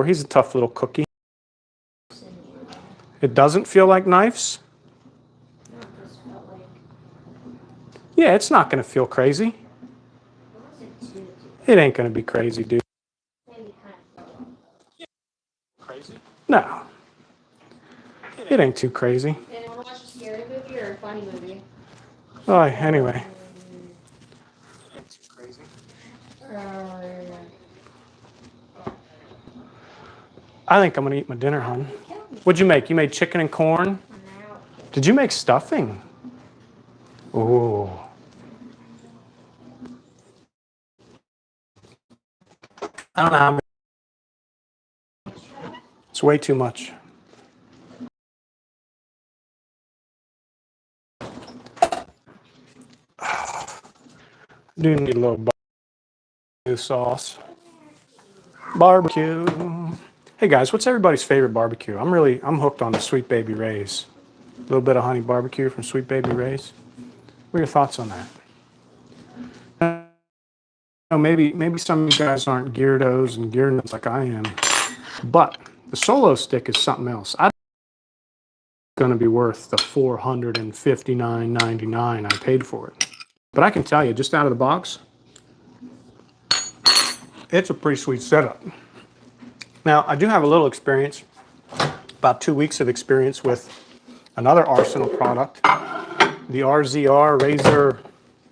He's a tough little cookie. It doesn't feel like knives? No, it just felt like Yeah, it's not going to feel crazy. It ain't going to be crazy, dude. maybe kind of felt Crazy? No. It ain't too crazy. Anyone want to watch a scary movie or a funny movie? Oh, anyway. I think I'm going to eat my dinner, hon. What'd you make? You made chicken and corn? Did you make stuffing? Ooh. I don't know how many. It's way too much. Do need a little barbecue sauce. Barbecue. Hey guys, what's everybody's favorite barbecue? I'm hooked on the Sweet Baby Ray's. A little bit of honey barbecue from Sweet Baby Ray's. What are your thoughts on that? Maybe some of you guys aren't Gyarados and Gyarados like I am, but the solo stick is something else. I going to be worth the $459.99 I paid for it. But I can tell you, just out of the box, it's a pretty sweet setup. Now, I do have a little experience, about 2 weeks of experience with another Arsenal product, the RZR Razor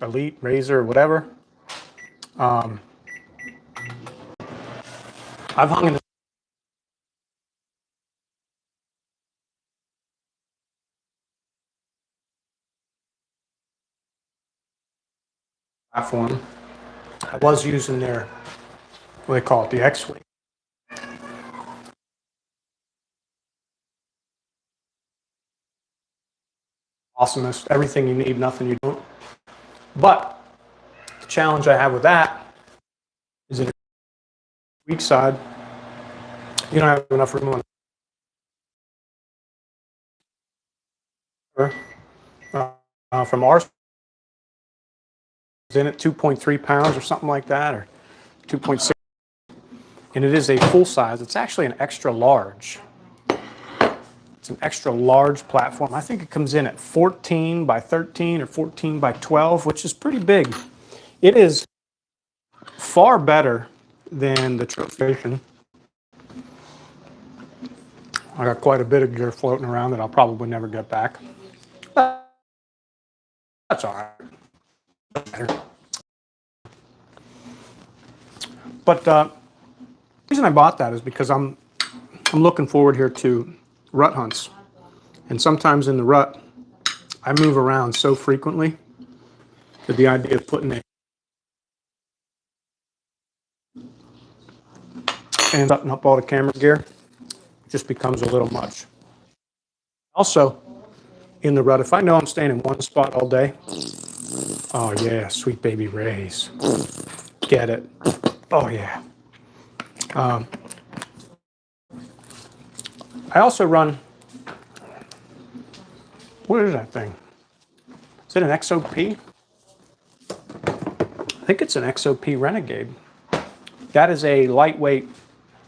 Elite Razor, whatever. I've hung in the platform. I was using their, what do they call it, the X-Wing. Awesomest, everything you need, nothing you don't. But the challenge I have with that is in the weak side, you don't have enough room on from our in it 2.3 pounds or something like that, or 2.6, and it is a full size. It's actually an extra large. It's an extra large platform. I think it comes in at 14 by 13 or 14 by 12, which is pretty big. It is far better than the Trophy. I got quite a bit of gear floating around that I'll probably never get back. That's all right. But the reason I bought that is because I'm looking forward here to rut hunts. And sometimes in the rut, I move around so frequently But the idea of putting it and button up all the camera gear just becomes a little much. Also, in the rut, if I know I'm staying in one spot all day, oh yeah, sweet baby rays. Get it. Oh yeah. I also run, what is that thing? Is it an XOP? I think it's an XOP Renegade. That is a lightweight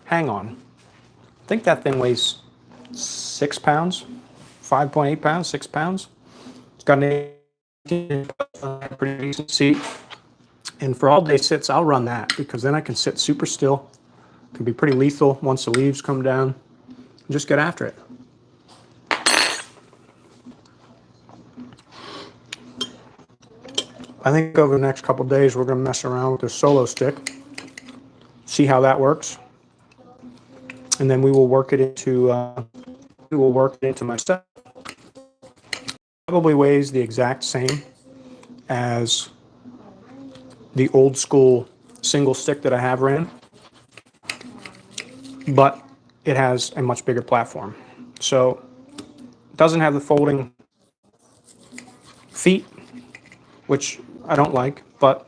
hang-on. I think that thing weighs 6 pounds, 5.8 pounds, 6 pounds. It's got an 18 pretty decent seat. And for all day sits, I'll run that because then I can sit super still. It can be pretty lethal once the leaves come down. And just get after it. I think over the next couple of days we're going to mess around with the solo stick, see how that works, and then we will work it into my set. Probably weighs the exact same as the old school single stick that I have ran, but it has a much bigger platform. So it doesn't have the folding feet, which I don't like, but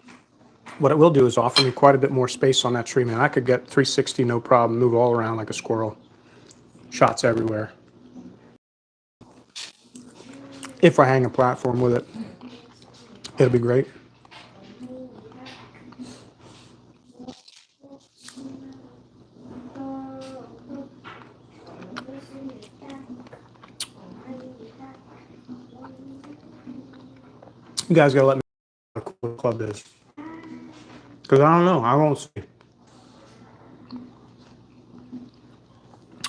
what it will do is offer me quite a bit more space on that tree, man. I could get 360 no problem, move all around like a squirrel. Shots everywhere. If I hang a platform with it, it'll be great. You guys gotta let me know what the club is. Because I don't know. I won't see.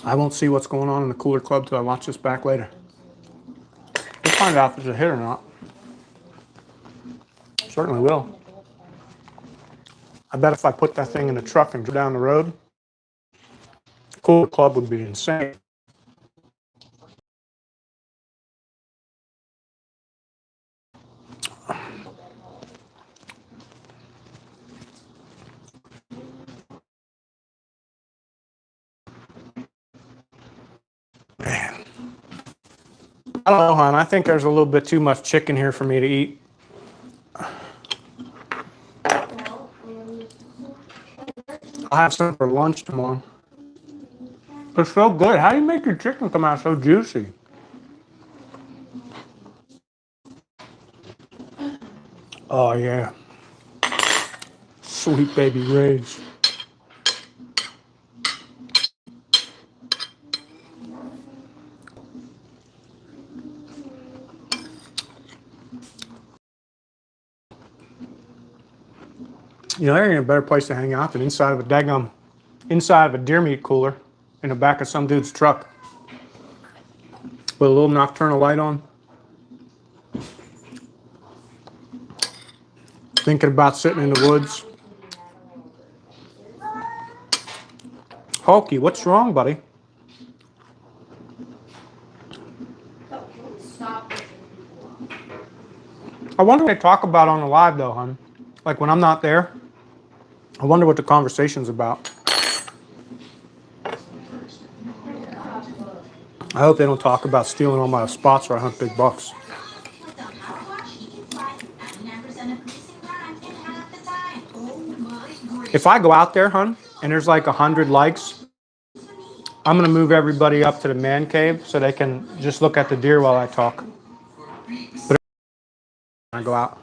I won't see what's going on in the cooler club till I watch this back later. We'll find out if it's a hit or not. Certainly will. I bet if I put that thing in the truck and drove down the road, the cooler club would be insane. Man. I don't know, hon. I think there's a little bit too much chicken here for me to eat. I'll have some for lunch tomorrow. It's so good. How do you make your chicken come out so juicy? Oh, yeah. Sweet baby rays. You know, there ain't a better place to hang out than inside of a deer meat cooler in the back of some dude's truck with a little nocturnal light on. Thinking about sitting in the woods. Hulky, what's wrong, buddy? I wonder what they talk about on the live, though, hon. Like when I'm not there, I wonder what the conversation's about. I hope they don't talk about stealing all my spots where I hunt big bucks. If I go out there, hon, and there's like 100 likes, I'm gonna move everybody up to the man cave so they can just look at the deer while I talk. But I go out.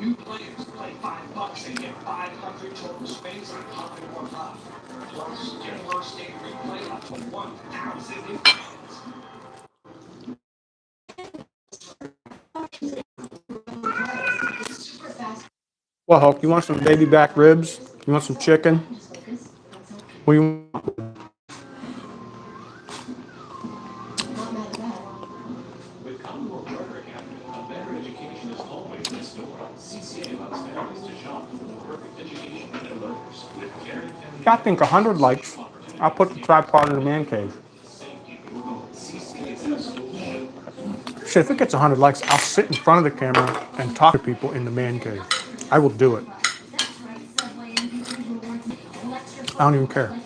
New players play $5 and get 500 total space on Pocket War Hub. Plus, get first day replay up to 1,000 Well, Hulk, you want some baby back ribs? You want some chicken? What do you want? With Commodore Charter Academy, a better education is always in store. I think 100 likes. I'll put the tripod in the man cave. Shit, if it gets 100 likes, I'll sit in front of the camera and talk to people in the man cave. I will do it. I don't even care.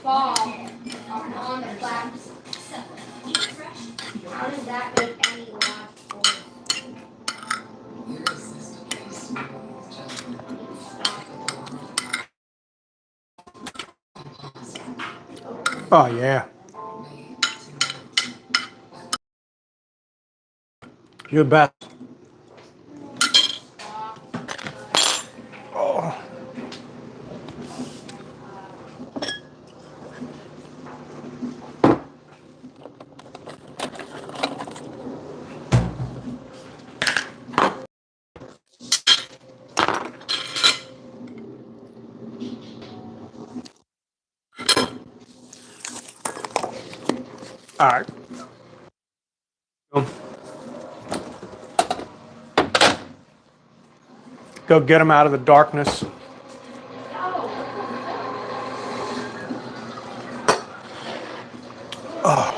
On the flags. How does that make any logical Oh, yeah. You're the best. Oh. All right. Go get them out of the darkness. Oh.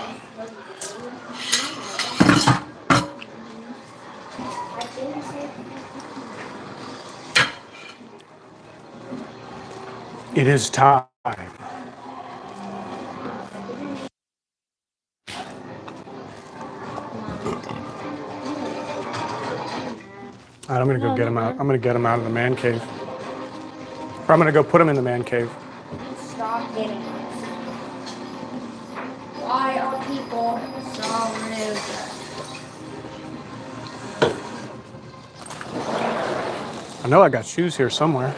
It is time. All right, I'm gonna go get them out. I'm gonna get them out of the man cave. Or I'm gonna go put them in the man cave. Stop getting it. Why are people so rude? I know I got shoes here somewhere.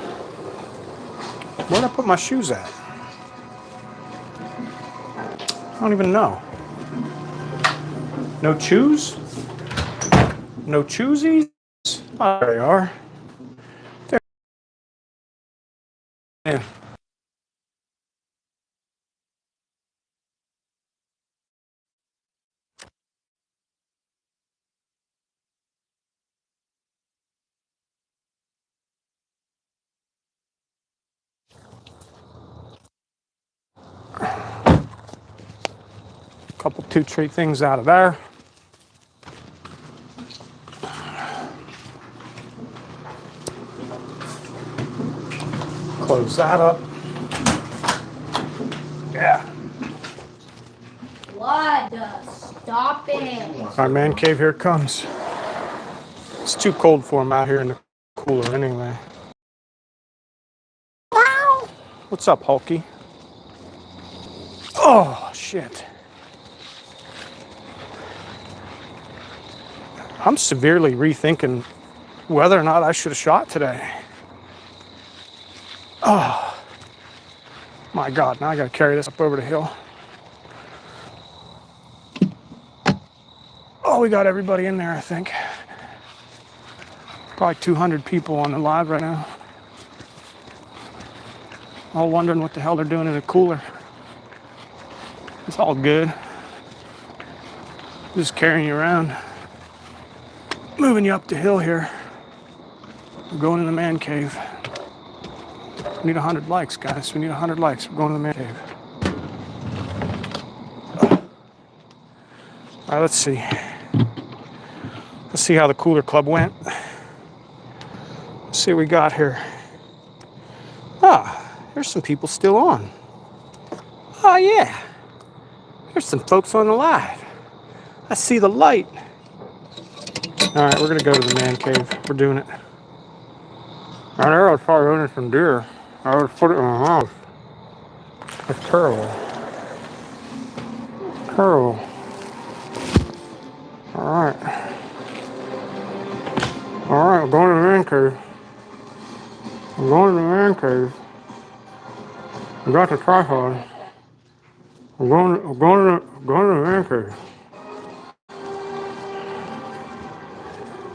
Where'd I put my shoes at? I don't even know. No shoes? No choosies? Oh, there they are. There. Yeah. Couple 2-3 things out of there. Close that up. Yeah. Blood, stop it. Our man cave here comes. It's too cold for him out here in the cooler anyway. What's up, Hulky? Oh, shit. I'm severely rethinking whether or not I should have shot today. Oh, my God, now I gotta carry this up over the hill. Oh, we got everybody in there, I think. Probably 200 people on the live right now. All wondering what the hell they're doing in the cooler. It's all good. Just carrying you around. Moving you up the hill here. We're going in the man cave. We need 100 likes, guys. We need 100 likes. We're going to the man cave. All right, let's see. Let's see how the cooler club went. Let's see what we got here. Ah, there's some people still on. Oh, yeah. There's some folks on the live. I see the light. All right, we're going to go to the man cave. We're doing it. All right, there I was probably hunting some deer. I would put it in my house. That's terrible. Terrible. All right. All right, we're going to the man cave. We're going to the man cave. We got the tripod. We're going to the man cave.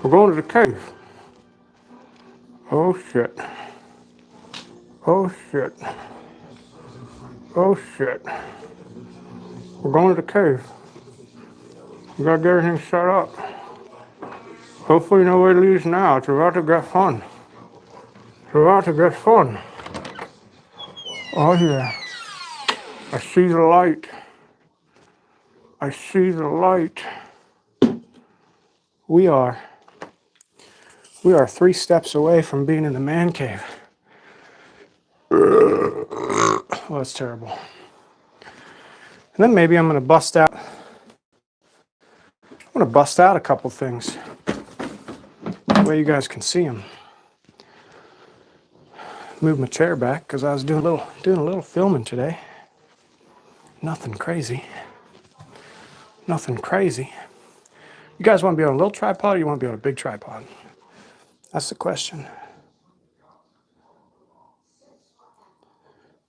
We're going to the cave. Oh shit. Oh shit. Oh shit. We're going to the cave. We gotta get everything set up. Hopefully nobody leaves now. It's about to get fun. It's about to get fun. Oh yeah. I see the light. I see the light. We are 3 steps away from being in the man cave. Oh, that's terrible. And then maybe I'm gonna bust out a couple things. That way you guys can see them. Move my chair back because I was doing a little filming today. Nothing crazy. Nothing crazy. You guys want to be on a little tripod or you want to be on a big tripod? That's the question.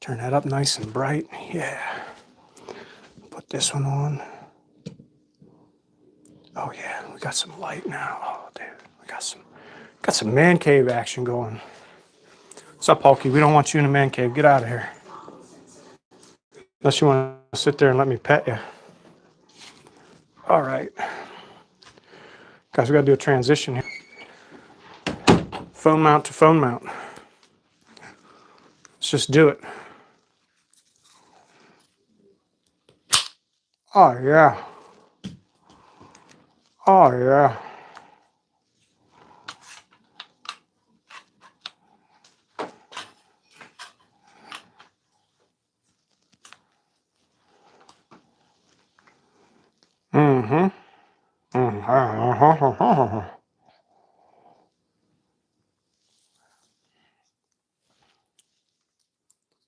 Turn that up nice and bright. Yeah. Put this one on. Oh yeah, we got some light now. Oh dude, we got some man cave action going. What's up, Hulky? We don't want you in the man cave. Get out of here. Unless you want to sit there and let me pet you. All right. Guys, we got to do a transition here. Phone mount to phone mount. Let's just do it. Oh yeah. Oh yeah. Mm-hmm. Mm-hmm.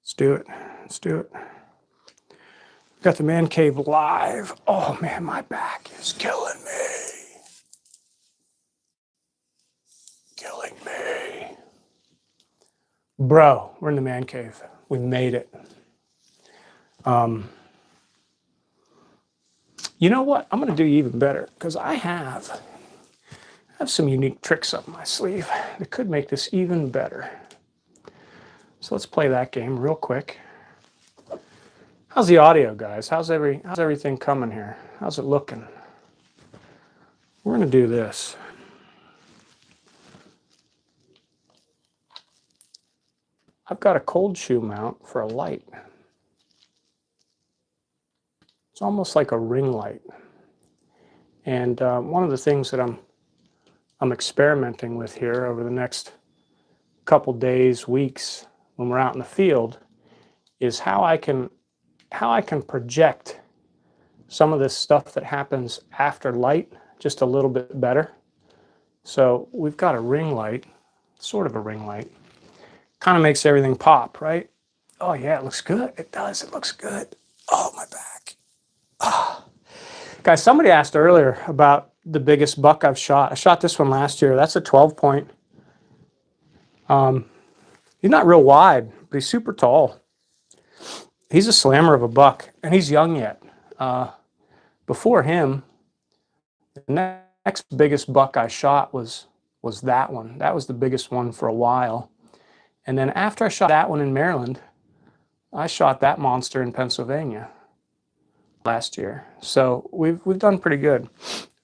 Let's do it. Let's do it. Got the man cave live. Oh man, my back is killing me. Killing me. Bro, we're in the man cave. We made it. You know what? I'm going to do even better because I have some unique tricks up my sleeve that could make this even better. So let's play that game real quick. How's the audio, guys? How's everything coming here? How's it looking? We're going to do this. I've got a cold shoe mount for a light. It's almost like a ring light. And one of the things that I'm experimenting with here over the next couple days, weeks, when we're out in the field, is how I can project some of this stuff that happens after light just a little bit better. So we've got a ring light, sort of a ring light. Kind of makes everything pop, right? Oh yeah, it looks good. It does. It looks good. Oh, my back. Guys, somebody asked earlier about the biggest buck I've shot. I shot this one last year. That's a 12 point. He's not real wide, but he's super tall. He's a slammer of a buck, and he's young yet. Before him, the next biggest buck I shot was that one. That was the biggest one for a while. And then after I shot that one in Maryland, I shot that monster in Pennsylvania last year. So we've done pretty good.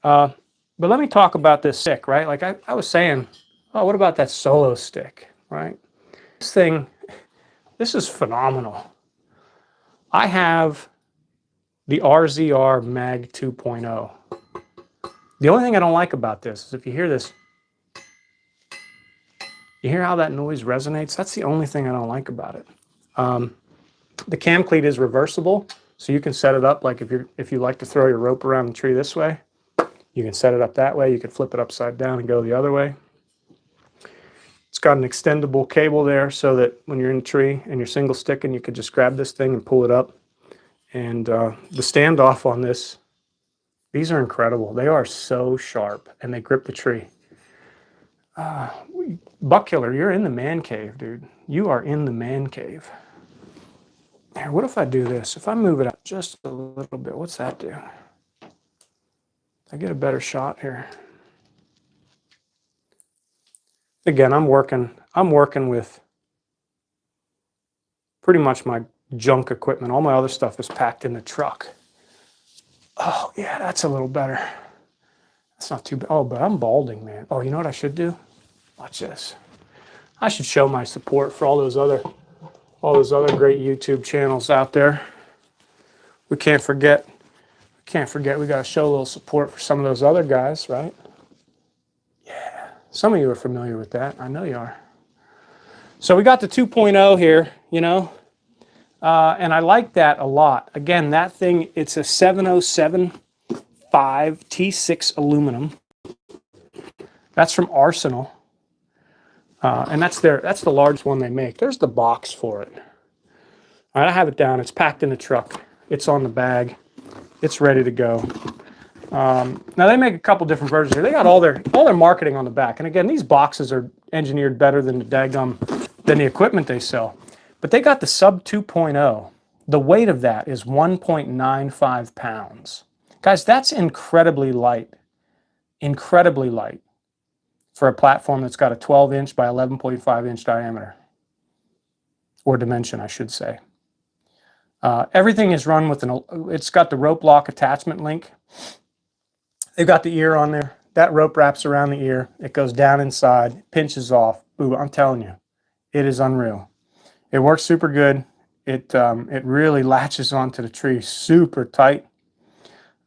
But let me talk about this stick, right? Like I was saying, oh, what about that solo stick, right? This is phenomenal. I have the RZR Mag 2.0. The only thing I don't like about this is if you hear this, you hear how that noise resonates? That's the only thing I don't like about it. The cam cleat is reversible, so you can set it up like if you like to throw your rope around the tree this way, you can set it up that way. You can flip it upside down and go the other way. It's got an extendable cable there so that when you're in a tree and you're single sticking, you could just grab this thing and pull it up. And the standoff on this, these are incredible. They are so sharp and they grip the tree. Buck killer, you're in the man cave, dude. You are in the man cave. Here, what if I do this? If I move it up just a little bit, what's that do? I get a better shot here. Again, I'm working with pretty much my junk equipment. All my other stuff is packed in the truck. Oh, yeah, that's a little better. That's not too bad. Oh, but I'm balding, man. Oh, you know what I should do? Watch this. I should show my support for all those other great YouTube channels out there. We can't forget we got to show a little support for some of those other guys, right? Yeah. Some of you are familiar with that. I know you are. So we got the 2.0 here, you know, and I like that a lot. Again, that thing, it's a 7075 T6 aluminum. That's from Arsenal. And that's the largest one they make. There's the box for it. All right, I have it down. It's packed in the truck. It's on the bag. It's ready to go. Now they make a couple different versions here. They got all their marketing on the back. And again, these boxes are engineered better than the equipment they sell. But they got the Sub 2.0. The weight of that is 1.95 pounds. Guys, that's incredibly light. Incredibly light for a platform that's got a 12-inch by 11.5-inch diameter. Or dimension, I should say. Everything is run with it's got the rope lock attachment link. They've got the ear on there. That rope wraps around the ear. It goes down inside, pinches off. Ooh, I'm telling you, it is unreal. It works super good. It really latches onto the tree super tight.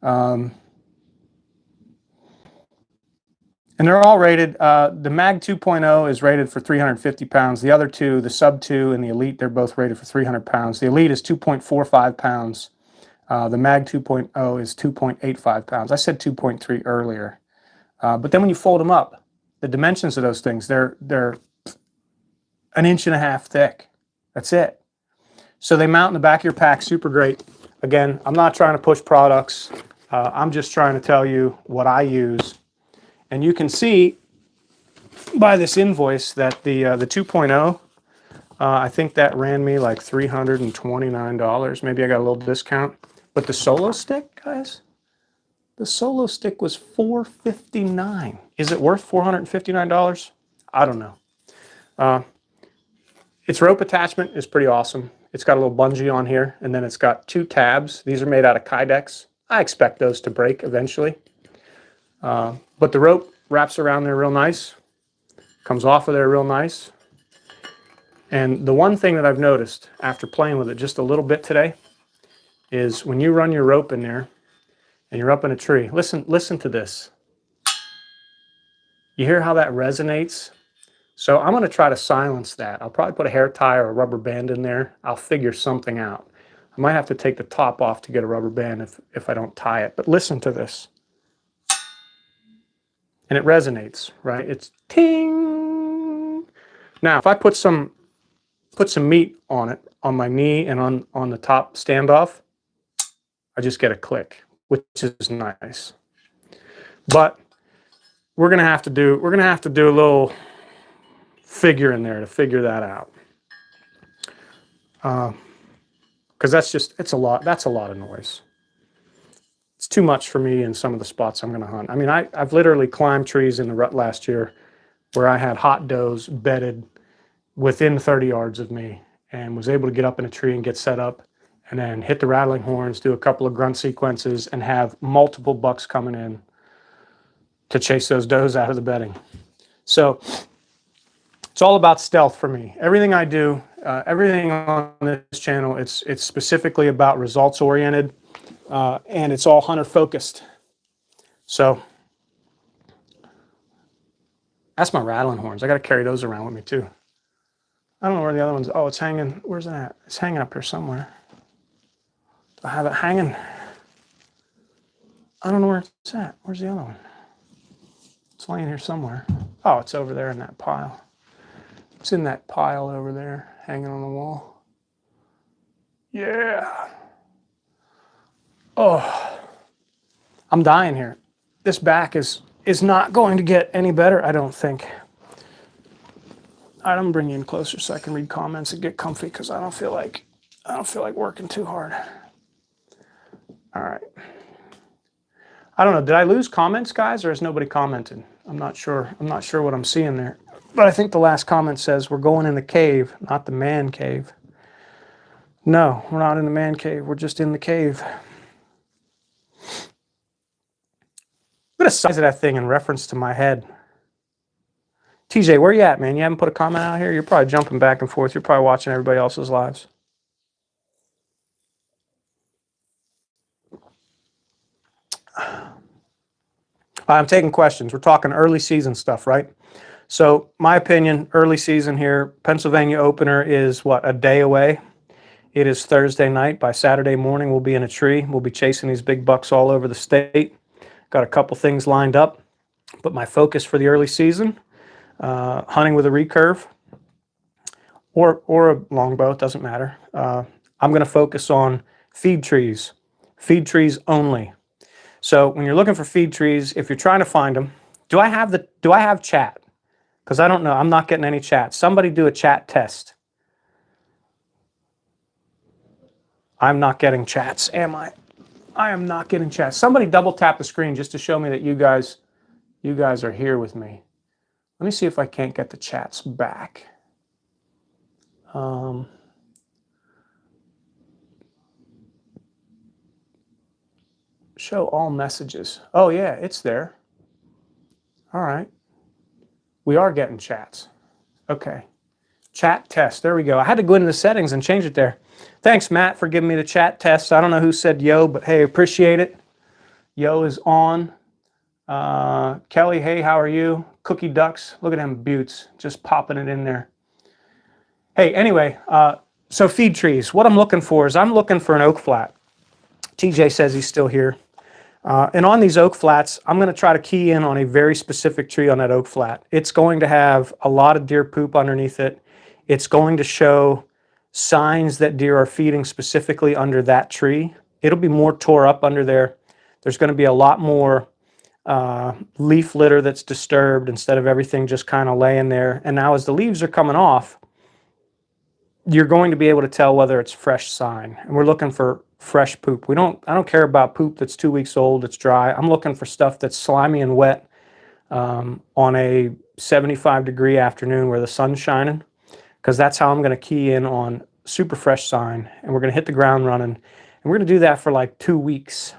And they're all rated. The Mag 2.0 is rated for 350 pounds. The other two, the Sub 2 and the Elite, they're both rated for 300 pounds. The Elite is 2.45 pounds. The Mag 2.0 is 2.85 pounds. I said 2.3 earlier. But then when you fold them up, the dimensions of those things, they're 1.5 inches thick. That's it. So they mount in the back of your pack, super great. Again, I'm not trying to push products. I'm just trying to tell you what I use. And you can see by this invoice that the 2.0, I think that ran me like $329. Maybe I got a little discount. But the Solo Stick, guys, the Solo Stick was $459. Is it worth $459? I don't know. Its rope attachment is pretty awesome. It's got a little bungee on here, and then it's got 2 tabs. These are made out of Kydex. I expect those to break eventually. But the rope wraps around there real nice, comes off of there real nice. And the one thing that I've noticed after playing with it just a little bit today is when you run your rope in there and you're up in a tree, listen to this. You hear how that resonates? So I'm going to try to silence that. I'll probably put a hair tie or a rubber band in there. I'll figure something out. I might have to take the top off to get a rubber band if I don't tie it. But listen to this. And it resonates, right? It's ting. Now, if I put some meat on it, on my knee and on the top standoff, I just get a click, which is nice. But we're gonna have to do a little figure in there to figure that out. Because that's a lot of noise. It's too much for me in some of the spots I'm going to hunt. I mean, I've literally climbed trees in the rut last year where I had hot does bedded within 30 yards of me and was able to get up in a tree and get set up and then hit the rattling horns, do a couple of grunt sequences, and have multiple bucks coming in to chase those does out of the bedding. So it's all about stealth for me. Everything I do, everything on this channel, it's specifically about results oriented. And it's all hunter focused. So that's my rattling horns. I got to carry those around with me too. I don't know where the other one's. Oh, it's hanging. Where's that? It's hanging up here somewhere. Do I have it hanging? I don't know where it's at. Where's the other one? It's laying here somewhere. Oh, it's over there in that pile. It's in that pile over there, hanging on the wall. Yeah. Oh, I'm dying here. This back is not going to get any better, I don't think. All right, I'm gonna bring you in closer so I can read comments and get comfy because I don't feel like working too hard. All right. I don't know. Did I lose comments, guys, or has nobody commented? I'm not sure. I'm not sure what I'm seeing there. But I think the last comment says we're going in the cave, not the man cave. No, we're not in the man cave. We're just in the cave. Look at the size of that thing in reference to my head. TJ, where you at, man? You haven't put a comment out here? You're probably jumping back and forth. You're probably watching everybody else's lives. I'm taking questions. We're talking early season stuff, right? So my opinion, early season here, Pennsylvania opener is what, a day away? It is Thursday night. By Saturday morning, we'll be in a tree. We'll be chasing these big bucks all over the state. Got a couple things lined up, but my focus for the early season, hunting with a recurve or a longbow, it doesn't matter. I'm going to focus on feed trees only. So when you're looking for feed trees, if you're trying to find them, do I have chat? Because I don't know. I'm not getting any chat. Somebody do a chat test. I'm not getting chats, am I? I am not getting chats. Somebody double tap the screen just to show me that you guys are here with me. Let me see if I can't get the chats back. Show all messages. Oh yeah, it's there. All right. We are getting chats. Okay. Chat test. There we go. I had to go into the settings and change it there. Thanks, Matt, for giving me the chat test. I don't know who said yo, but hey, appreciate it. Yo is on. Kelly, hey, how are you? Cookie Ducks. Look at them buttes. Just popping it in there. Hey, anyway, so feed trees. What I'm looking for is I'm looking for an oak flat. TJ says he's still here. And on these oak flats, I'm going to try to key in on a very specific tree on that oak flat. It's going to have a lot of deer poop underneath it. It's going to show signs that deer are feeding specifically under that tree. It'll be more tore up under there. There's going to be a lot more leaf litter that's disturbed instead of everything just kind of laying there. And now as the leaves are coming off, you're going to be able to tell whether it's fresh sign. And we're looking for fresh poop. I don't care about poop that's 2 weeks old, it's dry. I'm looking for stuff that's slimy and wet on a 75-degree afternoon where the sun's shining, because that's how I'm going to key in on super fresh sign. And we're going to hit the ground running. And we're going to do that for like 2 weeks.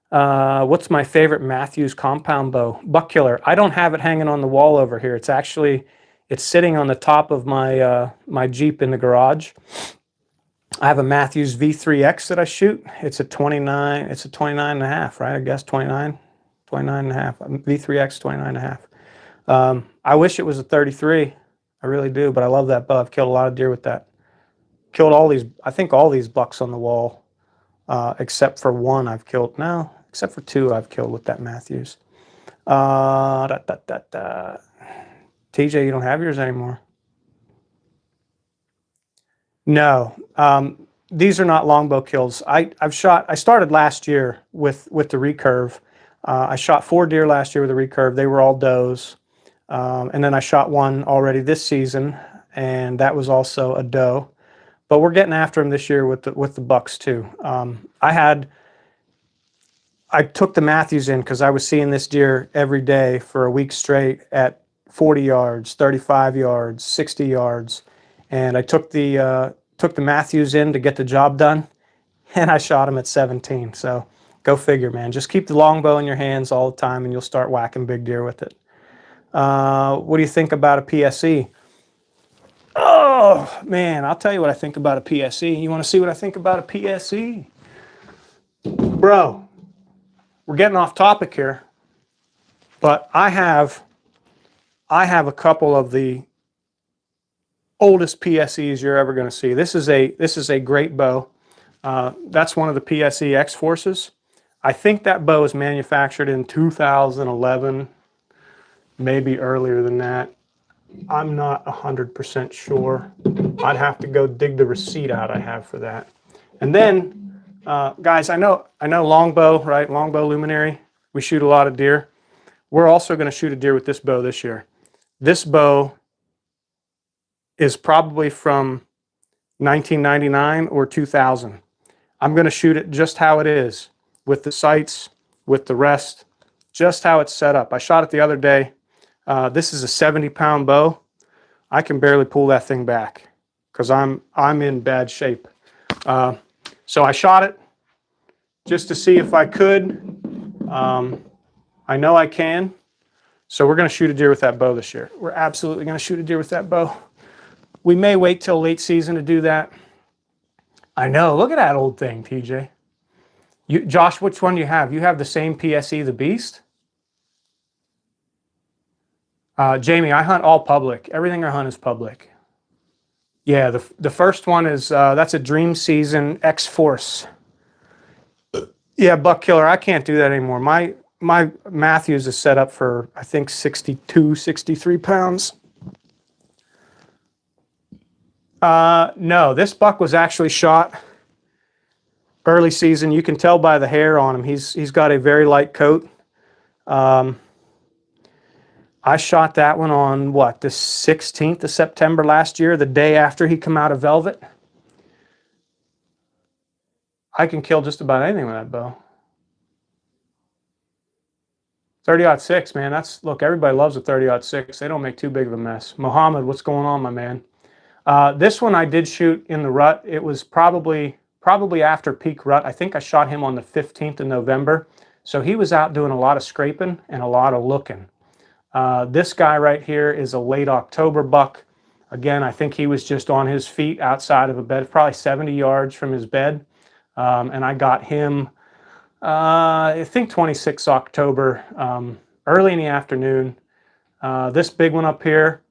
What's my favorite Matthews compound bow? Buck killer. I don't have it hanging on the wall over here. It's sitting on the top of my my Jeep in the garage. I have a Matthews V3X that I shoot. It's a 29 and a half, right? I guess 29 and a half. V3X 29 and a half. I wish it was a 33. I really do, but I love that bow. I've killed a lot of deer with that. Killed I think all these bucks on the wall, except for one I've killed. No, except for two I've killed with that Matthews. TJ, you don't have yours anymore. No, these are not longbow kills. I started last year with the recurve. I shot 4 deer last year with a recurve. They were all does. And then I shot one already this season, and that was also a doe. But we're getting after them this year with the bucks too. I took the Matthews in because I was seeing this deer every day for a week straight at 40 yards, 35 yards, 60 yards. And I took the Matthews in to get the job done, and I shot him at 17. So go figure, man. Just keep the longbow in your hands all the time, and you'll start whacking big deer with it. What do you think about a PSE? Oh, man, I'll tell you what I think about a PSE. You want to see what I think about a PSE? Bro, we're getting off topic here, but I have a couple of the oldest PSEs you're ever going to see. This is a great bow. That's one of the PSE X-Forces. I think that bow was manufactured in 2011, maybe earlier than that. I'm not 100% sure. I'd have to go dig the receipt out I have for that. And then, guys, I know longbow, right? Longbow luminary. We shoot a lot of deer. We're also going to shoot a deer with this bow this year. This bow is probably from 1999 or 2000. I'm going to shoot it just how it is, with the sights, with the rest, just how it's set up. I shot it the other day. This is a 70-pound bow. I can barely pull that thing back because I'm in bad shape. So I shot it just to see if I could. I know I can. So we're going to shoot a deer with that bow this year. We're absolutely going to shoot a deer with that bow. We may wait till late season to do that. I know. Look at that old thing, TJ. Josh, which one do you have? You have the same PSE, the Beast? Jamie, I hunt all public. Everything I hunt is public. Yeah, the first one is, that's a Dream Season X-Force. Yeah, buck killer. I can't do that anymore. My Matthews is set up for, I think, 62, 63 pounds. No, this buck was actually shot early season. You can tell by the hair on him. He's got a very light coat. I shot that one on, what, the 16th of September last year, the day after he come out of velvet. I can kill just about anything with that bow. 30-06, man. Look, everybody loves a 30-06. They don't make too big of a mess. Mohammed, what's going on, my man? This one I did shoot in the rut. It was probably after peak rut. I think I shot him on the 15th of November. So he was out doing a lot of scraping and a lot of looking. This guy right here is a late October buck. Again, I think he was just on his feet outside of a bed, probably 70 yards from his bed. And I got him, I think 26 October, early in the afternoon. This big one up here,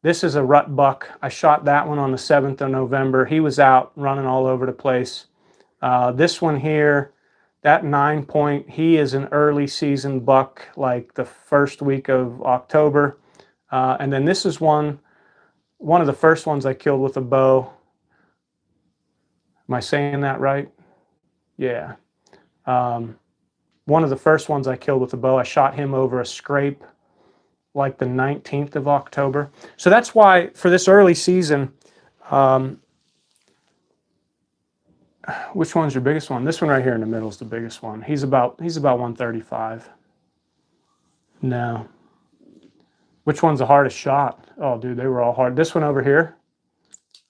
this is a rut buck. I shot that one on the 7th of November. He was out running all over the place. This one here, that 9-point, he is an early season buck, like the first week of October. And then this is one of the first ones I killed with a bow. Am I saying that right? Yeah. One of the first ones I killed with a bow. I shot him over a scrape like the 19th of October. So that's why for this early season, which one's your biggest one? This one right here in the middle is the biggest one. He's about 135. No. Which one's the hardest shot? Oh, dude, they were all hard. This one over here,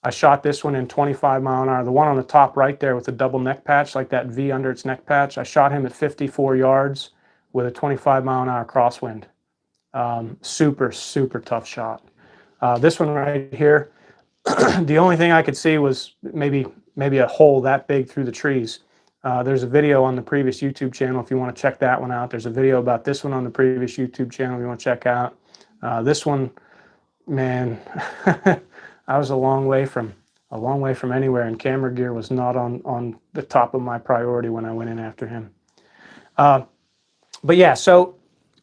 I shot this one in 25 mile an hour. The one on the top right there with the double neck patch, like that V under its neck patch, I shot him at 54 yards with a 25 mile an hour crosswind. Super, super tough shot. This one right here, the only thing I could see was maybe a hole that big through the trees. There's a video on the previous YouTube channel if you want to check that one out. There's a video about this one on the previous YouTube channel if you want to check out. This one, man, I was a long way from anywhere, and camera gear was not on the top of my priority when I went in after him. But yeah, so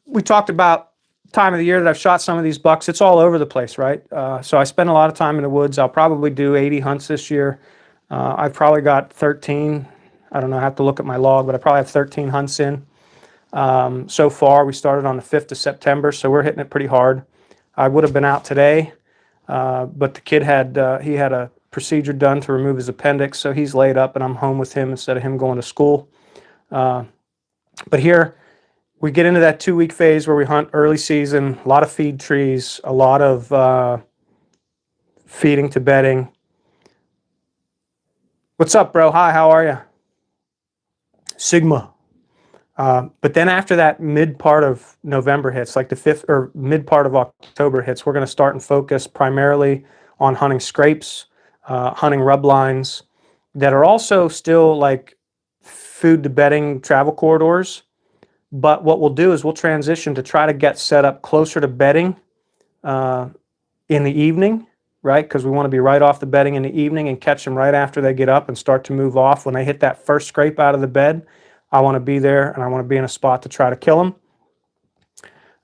we talked about time of the year that I've shot some of these bucks. It's all over the place, right? So I spend a lot of time in the woods. I'll probably do 80 hunts this year. I've probably got 13. I don't know, I have to look at my log, but I probably have 13 hunts in. So far, we started on the 5th of September, so we're hitting it pretty hard. I would have been out today, but the kid had a procedure done to remove his appendix, so he's laid up, and I'm home with him instead of him going to school. But here, we get into that 2-week phase where we hunt early season, a lot of feed trees, a lot of feeding to bedding. What's up, bro? Hi, how are you? Sigma. But then after that mid part of November hits, like the 5th or mid part of October hits, we're going to start and focus primarily on hunting scrapes, hunting rub lines that are also still like food to bedding travel corridors. But what we'll do is we'll transition to try to get set up closer to bedding in the evening, right? Because we want to be right off the bedding in the evening and catch them right after they get up and start to move off. When they hit that first scrape out of the bed, I want to be there and I want to be in a spot to try to kill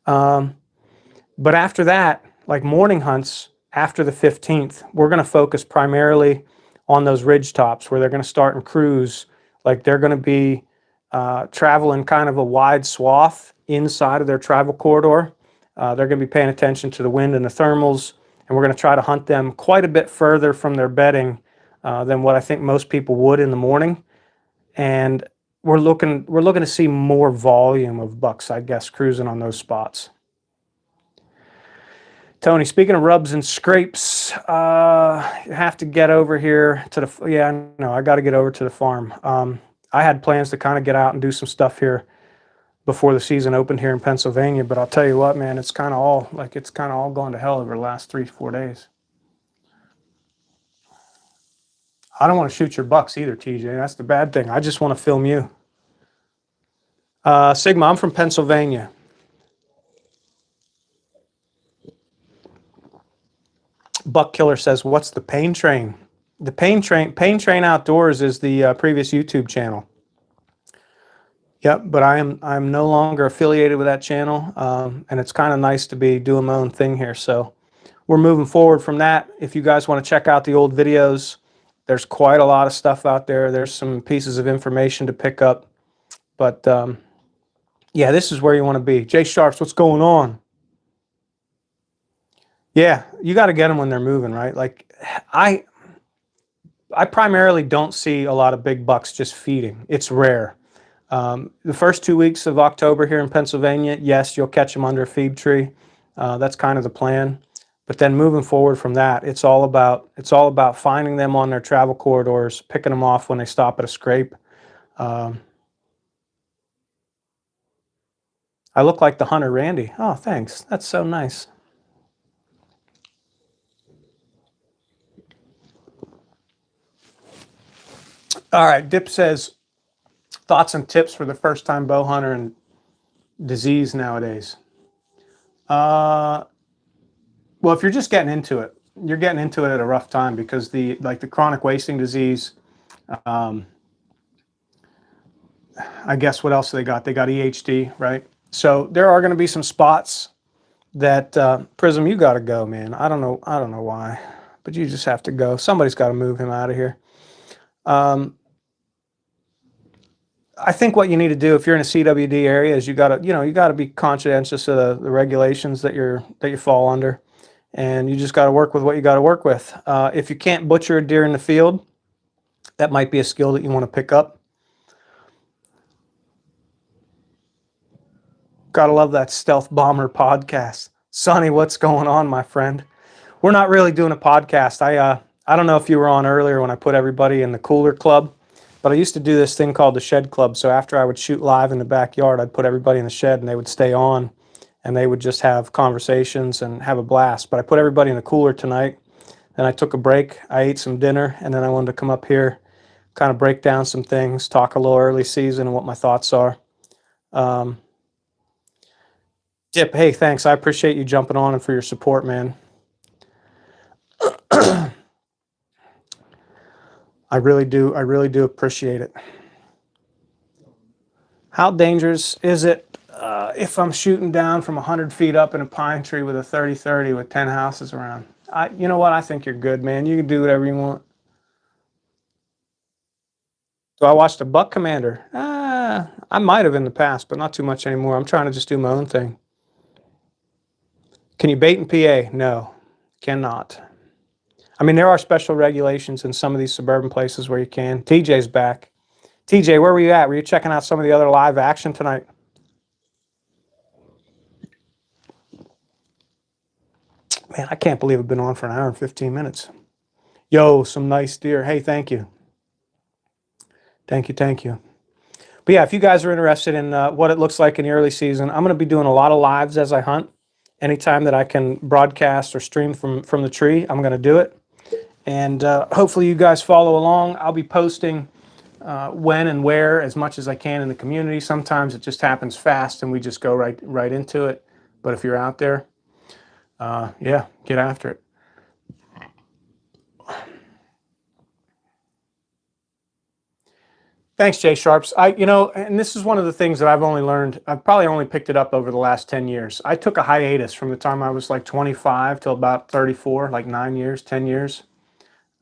them. But after that, like morning hunts after the 15th, we're going to focus primarily on those ridge tops where they're going to start and cruise. Like they're going to be traveling kind of a wide swath inside of their travel corridor. They're going to be paying attention to the wind and the thermals, and we're going to try to hunt them quite a bit further from their bedding than what I think most people would in the morning. And we're looking to see more volume of bucks, I guess, cruising on those spots. Tony, speaking of rubs and scrapes, you have to get over here to the, yeah, no, I got to get over to the farm. I had plans to kind of get out and do some stuff here before the season opened here in Pennsylvania, but I'll tell you what, man, it's kind of all gone to hell over the last 3-4 days. I don't want to shoot your bucks either, TJ. That's the bad thing. I just want to film you. Sigma, I'm from Pennsylvania. Buck Killer says, what's the Pain Train? The Pain Train Outdoors is the previous YouTube channel. Yep, but I'm no longer affiliated with that channel, and it's kind of nice to be doing my own thing here. So we're moving forward from that. If you guys want to check out the old videos, there's quite a lot of stuff out there. There's some pieces of information to pick up. But yeah, this is where you want to be. Jay Sharps, what's going on? Yeah, you got to get them when they're moving, right? Like I primarily don't see a lot of big bucks just feeding. It's rare. The first 2 weeks of October here in Pennsylvania, yes, you'll catch them under a feed tree. That's kind of the plan. But then moving forward from that, it's all about finding them on their travel corridors, picking them off when they stop at a scrape. I look like the hunter Randy. Oh, thanks. That's so nice. All right, Dip says, thoughts and tips for the first-time bow hunter and disease nowadays. Well, if you're just getting into it, you're getting into it at a rough time because the chronic wasting disease. I guess what else they got? They got EHD, right? So there are going to be some spots that Prism, you got to go, man. I don't know why, but you just have to go. Somebody's got to move him out of here. I think what you need to do if you're in a CWD area is you got to be conscientious of the regulations that you fall under, and you just got to work with what you got to work with. If you can't butcher a deer in the field, that might be a skill that you want to pick up. Gotta love that Stealth Bomber podcast. Sonny, what's going on, my friend? We're not really doing a podcast. I don't know if you were on earlier when I put everybody in the cooler club, but I used to do this thing called the shed club. So after I would shoot live in the backyard, I'd put everybody in the shed and they would stay on and they would just have conversations and have a blast. But I put everybody in the cooler tonight. Then I took a break. I ate some dinner and then I wanted to come up here, kind of break down some things, talk a little early season and what my thoughts are. Dip, hey, thanks. I appreciate you jumping on and for your support, man. I really do appreciate it. How dangerous is it if I'm shooting down from 100 feet up in a pine tree with a 30-30 with 10 houses around? You know what? I think you're good, man. You can do whatever you want. So I watched a Buck Commander. I might have in the past, but not too much anymore. I'm trying to just do my own thing. Can you bait in PA? No, cannot. I mean, there are special regulations in some of these suburban places where you can. TJ's back. TJ, where were you at? Were you checking out some of the other live action tonight? Man, I can't believe I've been on for an hour and 15 minutes. Yo, some nice deer. Hey, thank you. Thank you. But yeah, if you guys are interested in what it looks like in the early season, I'm going to be doing a lot of lives as I hunt. Anytime that I can broadcast or stream from the tree, I'm going to do it. And hopefully you guys follow along. I'll be posting when and where as much as I can in the community. Sometimes it just happens fast and we just go right into it. But if you're out there, yeah, get after it. Thanks, Jay Sharps. And this is one of the things that I've probably only picked it up over the last 10 years. I took a hiatus from the time I was like 25 till about 34, like 9 years, 10 years,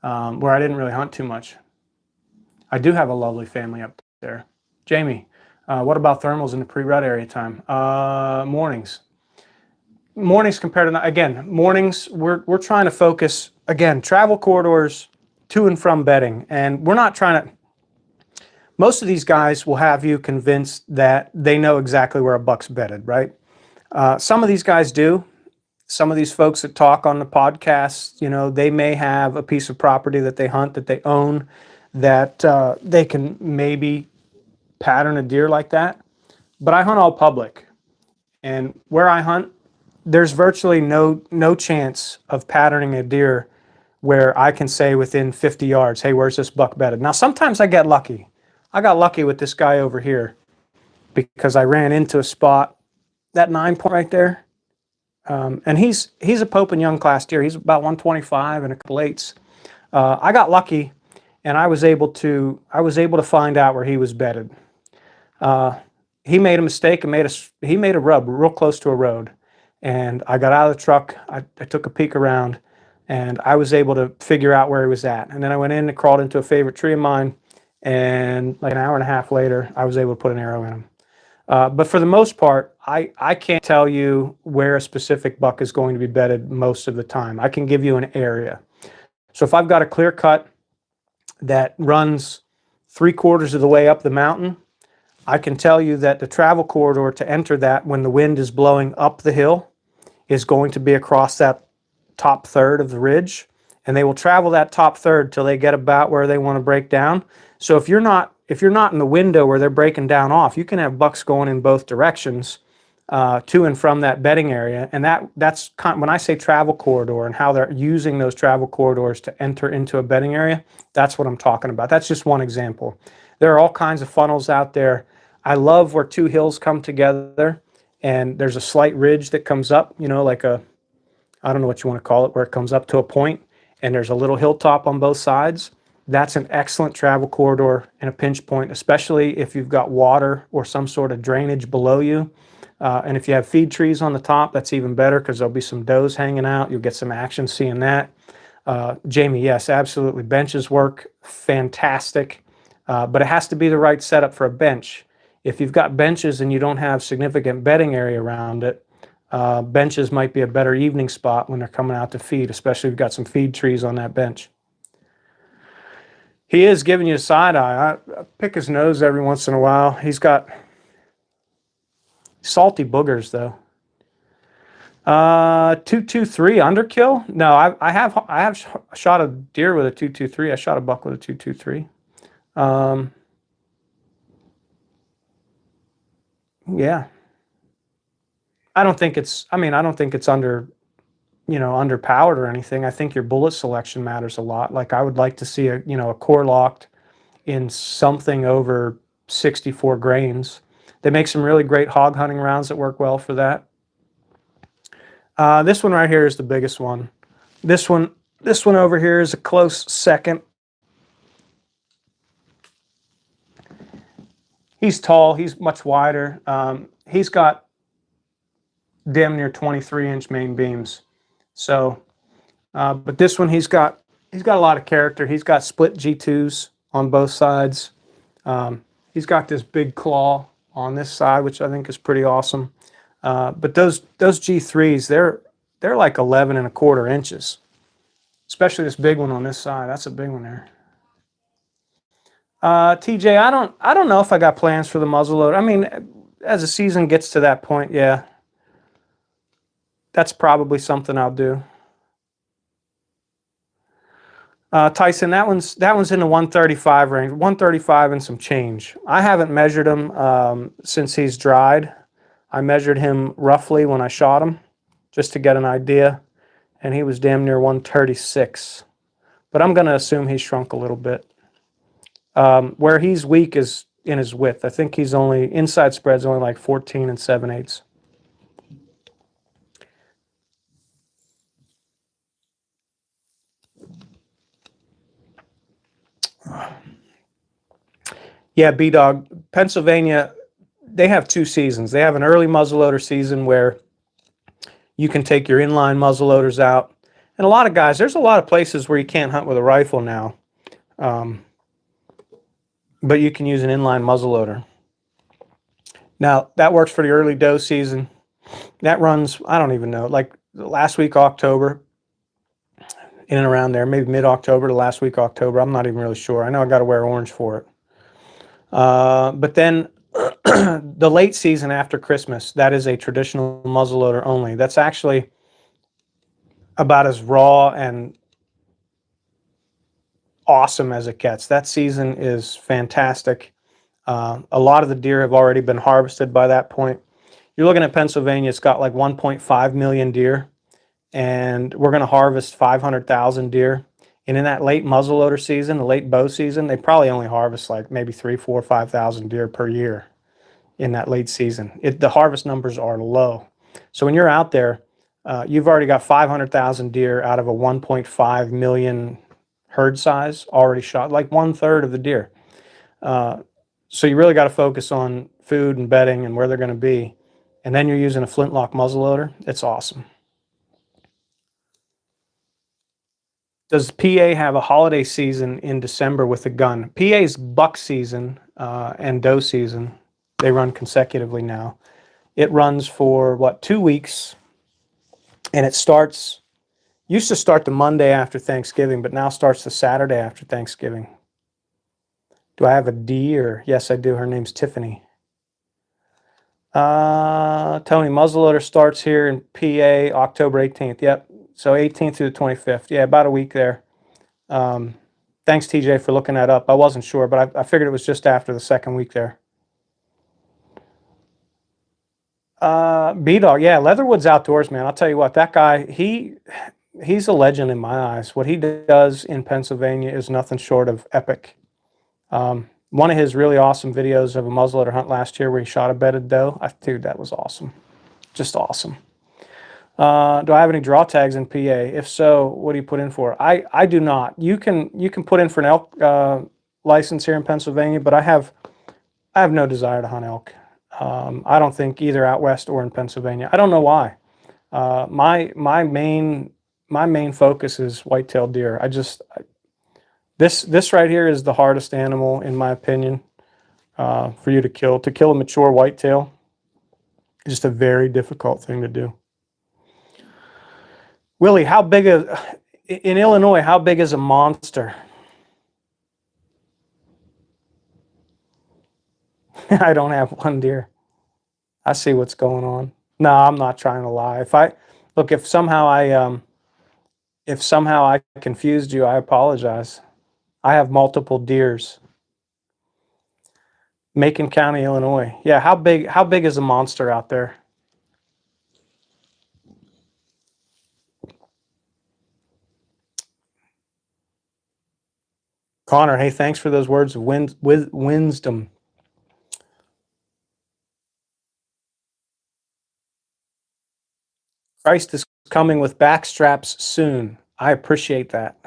where I didn't really hunt too much. I do have a lovely family up there. Jamie, what about thermals in the pre-rut area time? Mornings. Mornings compared to, again, mornings, we're trying to focus, again, travel corridors to and from bedding. And we're not trying to, most of these guys will have you convinced that they know exactly where a buck's bedded, right? Some of these guys do, some of these folks that talk on the podcast, they may have a piece of property that they hunt, that they own, that they can maybe pattern a deer like that. But I hunt all public, and where I hunt, there's virtually no chance of patterning a deer where I can say within 50 yards, hey, where's this buck bedded? Now, sometimes I get lucky. I got lucky with this guy over here because I ran into a spot, that 9 point right there. And he's a Pope and Young class deer. He's about 125 and a couple eights. I got lucky, and I was able to find out where he was bedded. He made a mistake and he made a rub real close to a road, and I got out of the truck. I took a peek around, and I was able to figure out where he was at. And then I went in and crawled into a favorite tree of mine, and like an hour and a half later, I was able to put an arrow in him. But for the most part, I can't tell you where a specific buck is going to be bedded most of the time. I can give you an area. So if I've got a clear cut that runs 3/4 of the way up the mountain, I can tell you that the travel corridor to enter that when the wind is blowing up the hill is going to be across that top third of the ridge. And they will travel that top third till they get about where they want to break down. So if you're not in the window where they're breaking down off, you can have bucks going in both directions to and from that bedding area. And that's when I say travel corridor and how they're using those travel corridors to enter into a bedding area, that's what I'm talking about. That's just one example. There are all kinds of funnels out there. I love where two hills come together and there's a slight ridge that comes up, like I don't know what you want to call it, where it comes up to a point and there's a little hilltop on both sides. That's an excellent travel corridor and a pinch point, especially if you've got water or some sort of drainage below you. And if you have feed trees on the top, that's even better because there'll be some does hanging out. You'll get some action seeing that. Jamie, yes, absolutely. Benches work fantastic, but it has to be the right setup for a bench. If you've got benches and you don't have significant bedding area around it, benches might be a better evening spot when they're coming out to feed, especially if you've got some feed trees on that bench. He is giving you a side eye. I pick his nose every once in a while. He's got salty boogers though. 223 underkill? No, I have shot a deer with a 223. I shot a buck with a 223. Yeah. I don't think it's underpowered or anything. I think your bullet selection matters a lot. Like I would like to see a core locked in something over 64 grains. They make some really great hog hunting rounds that work well for that. This one right here is the biggest one. This one over here is a close second. He's tall. He's much wider. He's got damn near 23-inch main beams. So, but this one he's got a lot of character. He's got split G2s on both sides. He's got this big claw on this side, which I think is pretty awesome. But those G3s, they're like 11 1/4 inches. Especially this big one on this side. That's a big one there. TJ, I don't know if I got plans for the muzzleloader. I mean, as the season gets to that point, yeah, that's probably something I'll do. Tyson, that one's in the 135 range, 135 and some change. I haven't measured him since he's dried. I measured him roughly when I shot him, just to get an idea, and he was damn near 136. But I'm going to assume he shrunk a little bit. Where he's weak is in his width. I think he's only, inside spread's only like 14 7/8. Yeah, B-Dog, Pennsylvania, they have two seasons. They have an early muzzleloader season where you can take your inline muzzleloaders out. And a lot of guys, there's a lot of places where you can't hunt with a rifle now. But you can use an inline muzzleloader. Now, that works for the early doe season. That runs, I don't even know, like last week, October, in and around there, maybe mid-October to last week, October. I'm not even really sure. I know I got to wear orange for it. But then the late season after Christmas, that is a traditional muzzleloader only. That's actually about as raw and awesome as it gets. That season is fantastic. A lot of the deer have already been harvested by that point. You're looking at Pennsylvania, it's got like 1.5 million deer, and we're going to harvest 500,000 deer. And in that late muzzleloader season, the late bow season, they probably only harvest like maybe 3, 4, 5,000 deer per year in that late season. The harvest numbers are low. So when you're out there, you've already got 500,000 deer out of a 1.5 million herd size already shot, like 1/3 of the deer. So you really got to focus on food and bedding and where they're going to be. And then you're using a flintlock muzzleloader. It's awesome. Does PA have a holiday season in December with a gun? PA's buck season and doe season, they run consecutively now. It runs for what, 2 weeks, and it used to start the Monday after Thanksgiving, but now starts the Saturday after Thanksgiving. Do I have a D or yes, I do. Her name's Tiffany. Tony, muzzleloader starts here in PA October 18th. Yep. So 18th through the 25th. Yeah, about a week there. Thanks, TJ, for looking that up. I wasn't sure, but I figured it was just after the second week there. B-Dog, yeah, Leatherwood's outdoors, man. I'll tell you what, that guy, he's a legend in my eyes. What he does in Pennsylvania is nothing short of epic. One of his really awesome videos of a muzzleloader hunt last year where he shot a bedded doe, dude, that was awesome. Just awesome. Do I have any draw tags in PA? If so, what do you put in for? I do not. You can put in for an elk license here in Pennsylvania, but I have no desire to hunt elk. I don't think either out west or in Pennsylvania. I don't know why. My main focus is white-tailed deer. This right here is the hardest animal in my opinion for you to kill. To kill a mature whitetail is just a very difficult thing to do. Willie, in Illinois, how big is a monster? I don't have one deer. I see what's going on. No, I'm not trying to lie. If somehow I confused you, I apologize. I have multiple deers. Macon County, Illinois. Yeah, how big is a monster out there? Connor, hey, thanks for those words of wisdom. Christ is coming with backstraps soon. I appreciate that.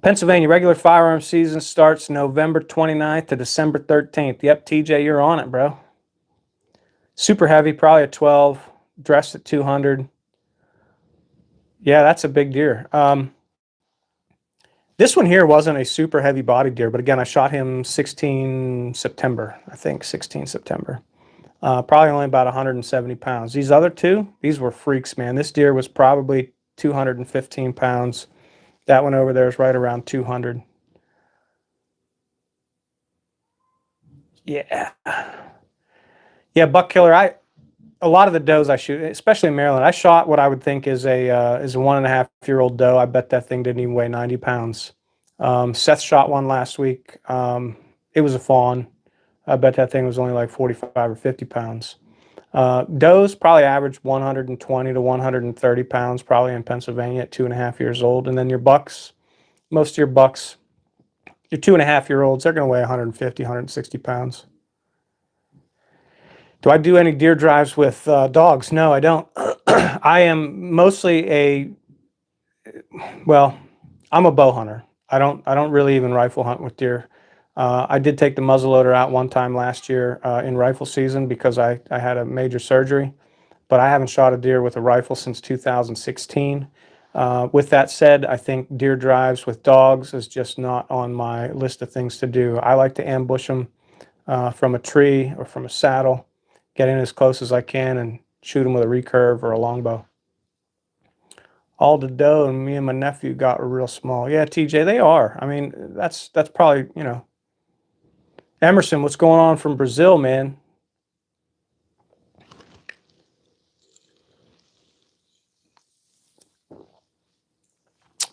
Pennsylvania regular firearm season starts November 29th to December 13th. Yep, TJ, you're on it, bro. Super heavy, probably a 12, dressed at 200. Yeah, that's a big deer. This one here wasn't a super heavy body deer, but again, I shot him 16 September, I think 16 September. Probably only about 170 pounds. These other two, these were freaks, man. This deer was probably 215 pounds. That one over there is right around 200. Yeah. Yeah, buck killer. A lot of the does I shoot, especially in Maryland, I shot what I would think is a 1.5-year-old doe. I bet that thing didn't even weigh 90 pounds. Seth shot one last week. It was a fawn. I bet that thing was only like 45 or 50 pounds. Does probably average 120 to 130 pounds, probably in Pennsylvania at 2.5 years old. And then your bucks, most of your bucks, your 2.5-year-olds, they're going to weigh 150, 160 pounds. Do I do any deer drives with dogs? No, I don't. I am mostly I'm a bow hunter. I don't really even rifle hunt with deer. I did take the muzzleloader out one time last year in rifle season because I had a major surgery, but I haven't shot a deer with a rifle since 2016. With that said, I think deer drives with dogs is just not on my list of things to do. I like to ambush them from a tree or from a saddle, get in as close as I can and shoot them with a recurve or a longbow. All the doe and me and my nephew got were real small. Yeah, TJ, they are. I mean, that's probably, Emerson, what's going on from Brazil, man?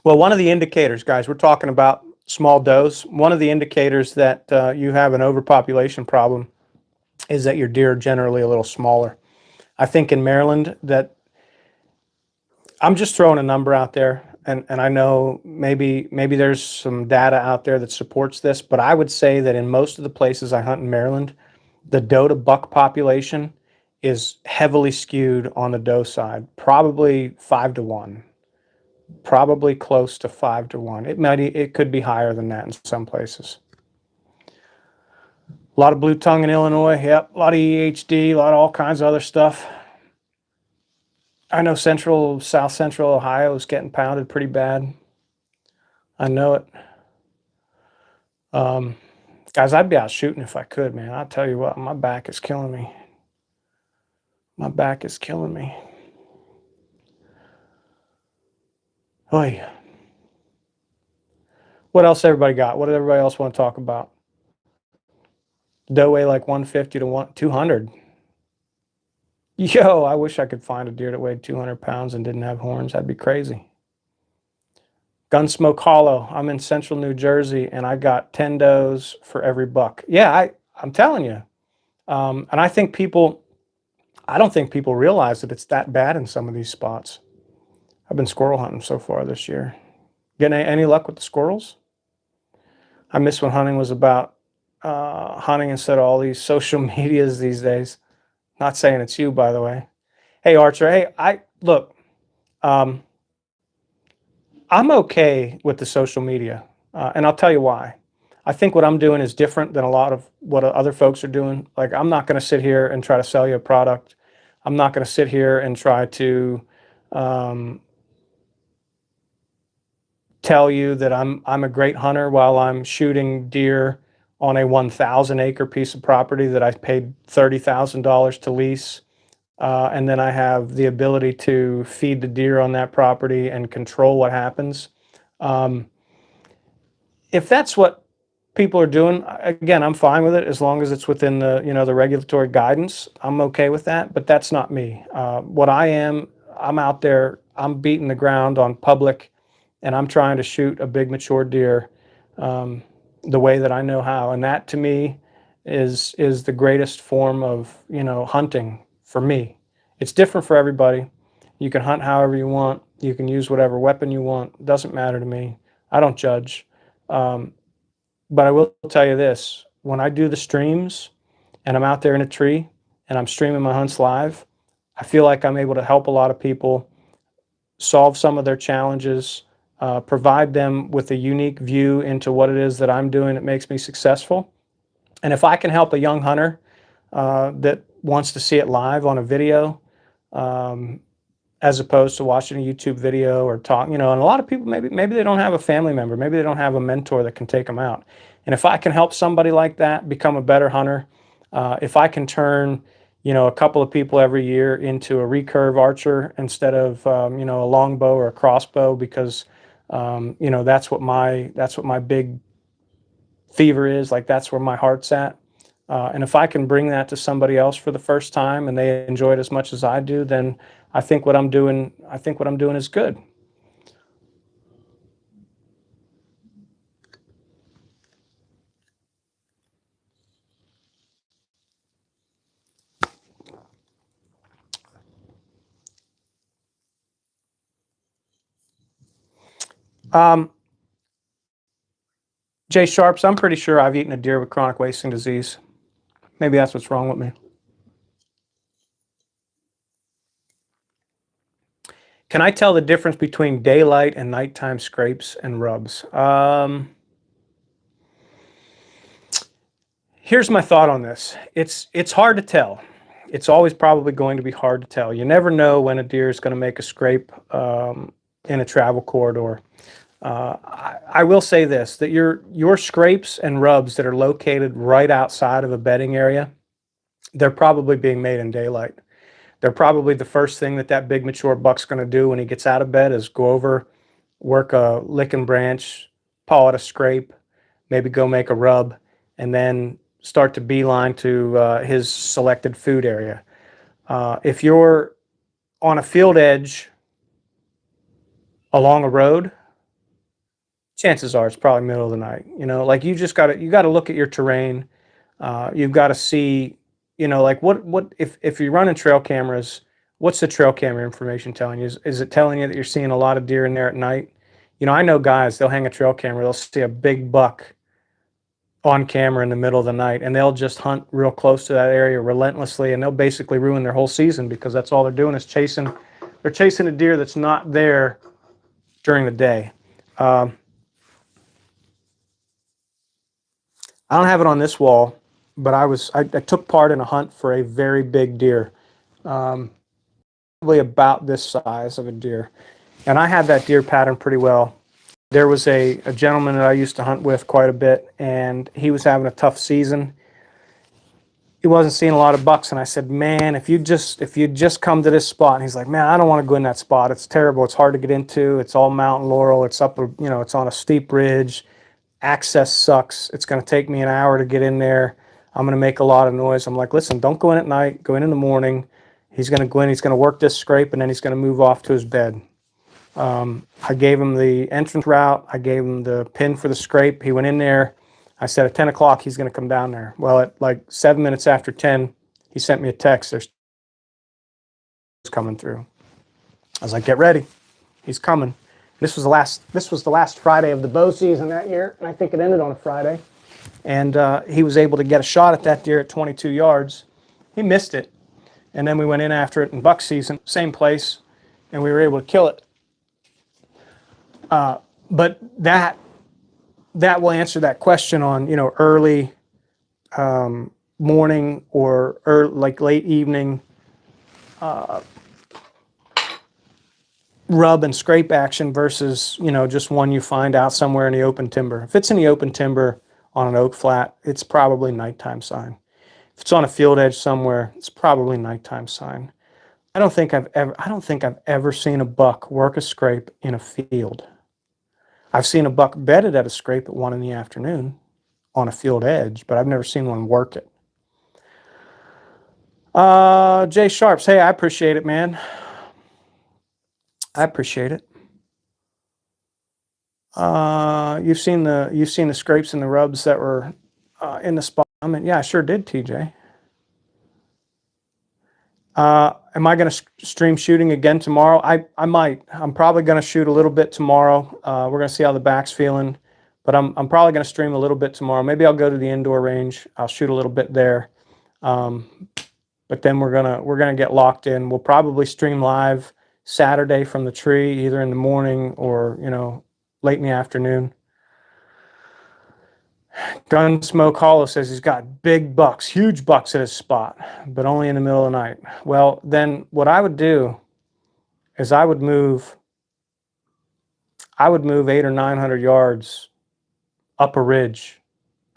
Well, one of the indicators, guys, we're talking about small does. One of the indicators that you have an overpopulation problem is that your deer are generally a little smaller. I think in Maryland that I'm just throwing a number out there, and I know maybe there's some data out there that supports this, but I would say that in most of the places I hunt in Maryland, the doe to buck population is heavily skewed on the doe side, probably 5 to 1, probably close to 5 to 1. It could be higher than that in some places. A lot of blue tongue in Illinois. Yep, a lot of EHD, a lot of all kinds of other stuff. I know South Central Ohio is getting pounded pretty bad. I know it. Guys, I'd be out shooting if I could, man. I'll tell you what, my back is killing me. My back is killing me. Oh yeah. What else everybody got? What did everybody else want to talk about? Doe weigh like 150 to 200. Yo, I wish I could find a deer that weighed 200 pounds and didn't have horns. That'd be crazy. Gunsmoke Hollow. I'm in central New Jersey, and I got 10 does for every buck. Yeah, I'm telling you. And I don't think people realize that it's that bad in some of these spots. I've been squirrel hunting so far this year. Getting any luck with the squirrels? I miss when hunting was about hunting instead of all these social medias these days. Not saying it's you, by the way. Hey, Archer. Hey, look. I'm okay with the social media, and I'll tell you why. I think what I'm doing is different than a lot of what other folks are doing. Like, I'm not going to sit here and try to sell you a product. I'm not going to sit here and try to tell you that I'm a great hunter while I'm shooting deer on a 1,000 acre piece of property that I paid $30,000 to lease. And then I have the ability to feed the deer on that property and control what happens. If that's what people are doing, again, I'm fine with it as long as it's within the regulatory guidance. I'm okay with that, but that's not me. What I am, I'm out there, I'm beating the ground on public, and I'm trying to shoot a big mature deer the way that I know how, and that to me is the greatest form of hunting for me. It's different for everybody. You can hunt however you want. You can use whatever weapon you want. It doesn't matter to me. I don't judge. But I will tell you this, when I do the streams and I'm out there in a tree and I'm streaming my hunts live, I feel like I'm able to help a lot of people solve some of their challenges, provide them with a unique view into what it is that I'm doing that makes me successful. And if I can help a young hunter that wants to see it live on a video, as opposed to watching a YouTube video or talk, and a lot of people, maybe they don't have a family member, maybe they don't have a mentor that can take them out. And if I can help somebody like that become a better hunter, if I can turn, a couple of people every year into a recurve archer instead of, a longbow or a crossbow, because, that's what my big fever is. Like, that's where my heart's at. And if I can bring that to somebody else for the first time and they enjoy it as much as I do, then I think what I'm doing is good. Jay Sharps, I'm pretty sure I've eaten a deer with chronic wasting disease. Maybe that's what's wrong with me. Can I tell the difference between daylight and nighttime scrapes and rubs? Here's my thought on this. It's hard to tell. It's always probably going to be hard to tell. You never know when a deer is going to make a scrape in a travel corridor. I will say this, that your scrapes and rubs that are located right outside of a bedding area, they're probably being made in daylight. They're probably the first thing that big mature buck's going to do when he gets out of bed is go over, work a lick and branch, paw it a scrape, maybe go make a rub, and then start to beeline to his selected food area. If you're on a field edge along a road, chances are it's probably middle of the night. You know, like you got to look at your terrain. You've got to see, you know, like what if you're running trail cameras, what's the trail camera information telling you? Is it telling you that you're seeing a lot of deer in there at night? You know, I know guys, they'll hang a trail camera, they'll see a big buck on camera in the middle of the night, and they'll just hunt real close to that area relentlessly, and they'll basically ruin their whole season because that's all they're doing is they're chasing a deer that's not there during the day. Um, I don't have it on this wall, but I took part in a hunt for a very big deer, probably about this size of a deer, and I had that deer pattern pretty well. There was a gentleman that I used to hunt with quite a bit, and he was having a tough season. He wasn't seeing a lot of bucks, and I said, "Man, if you just come to this spot," and he's like, "Man, I don't want to go in that spot. It's terrible. It's hard to get into. It's all mountain laurel. It's up, you know, it's on a steep ridge. Access sucks. It's going to take me an hour to get in there. I'm going to make a lot of noise." I'm like, "Listen, don't go in at night. Go in the morning." He's going to go in. He's going to work this scrape, and then he's going to move off to his bed. I gave him the entrance route. I gave him the pin for the scrape. He went in there. I said at 10 o'clock, he's going to come down there. Well, at like 7 minutes after 10, he sent me a text. There's coming through. I was like, get ready. He's coming. This was the last Friday of the bow season that year, and I think it ended on a Friday. And he was able to get a shot at that deer at 22 yards. He missed it. And then we went in after it in buck season, same place, and we were able to kill it. But that will answer that question on, you know, early morning or like late evening rub and scrape action versus, you know, just one you find out somewhere in the open timber. If it's in the open timber on an oak flat, it's probably nighttime sign. If it's on a field edge somewhere, it's probably nighttime sign. I don't think I've ever seen a buck work a scrape in a field. I've seen a buck bedded at a scrape at 1 in the afternoon on a field edge, but I've never seen one work it. Jay Sharps, hey, I appreciate it, man. I appreciate it. You've seen the scrapes and the rubs that were in the spot. I mean, yeah, I sure did, TJ. Am I going to stream shooting again tomorrow? I might. I'm probably going to shoot a little bit tomorrow. We're going to see how the back's feeling, but I'm probably going to stream a little bit tomorrow. Maybe I'll go to the indoor range. I'll shoot a little bit there. But then we're gonna get locked in. We'll probably stream live Saturday from the tree, either in the morning or, you know, late in the afternoon. Gunsmoke Hollow says he's got big bucks, huge bucks at his spot, but only in the middle of the night. Well, then what I would do is I would move 800 or 900 yards up a ridge,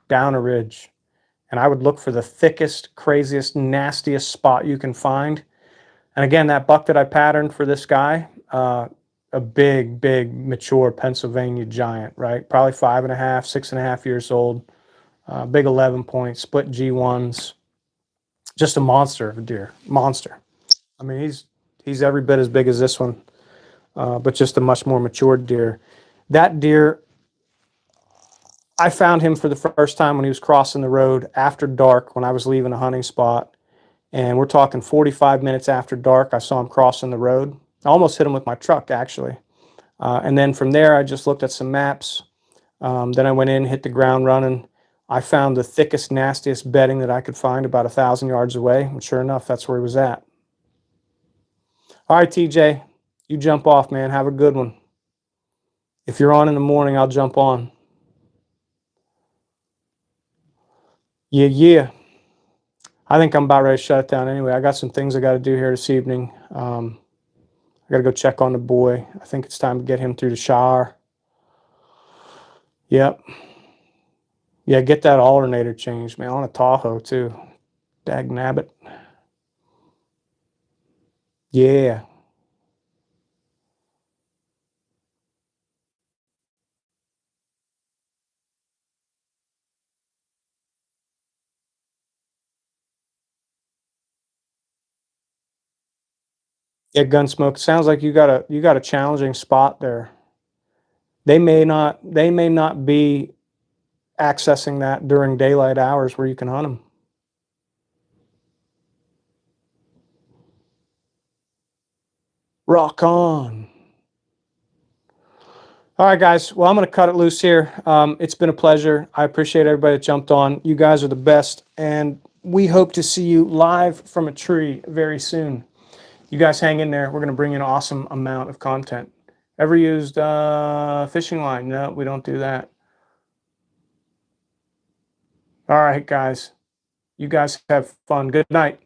down a ridge, and I would look for the thickest, craziest, nastiest spot you can find. And again, that buck that I patterned for this guy, a big, mature Pennsylvania giant, right? Probably 5.5, 6.5 years old, big 11 point, split G1s, just a monster of a deer, monster. I mean, he's every bit as big as this one, but just a much more matured deer. That deer, I found him for the first time when he was crossing the road after dark when I was leaving a hunting spot. And we're talking 45 minutes after dark, I saw him crossing the road. I almost hit him with my truck, actually. And then from there, I just looked at some maps. Then I went in, hit the ground running. I found the thickest, nastiest bedding that I could find about 1,000 yards away. And sure enough, that's where he was at. All right, TJ, you jump off, man. Have a good one. If you're on in the morning, I'll jump on. Yeah. I think I'm about ready to shut it down anyway. I got some things I got to do here this evening. I got to go check on the boy. I think it's time to get him through the shower. Yep. Yeah, get that alternator changed, man, on a Tahoe too. Dag nabbit. Yeah. Yeah, Gunsmoke. Sounds like you got a challenging spot there. they may not be accessing that during daylight hours where you can hunt them. Rock on. All right, guys. Well, I'm going to cut it loose here. It's been a pleasure. I appreciate everybody that jumped on. You guys are the best, and we hope to see you live from a tree very soon. You guys hang in there. We're going to bring you an awesome amount of content. Ever used fishing line? No, we don't do that. All right, guys. You guys have fun. Good night.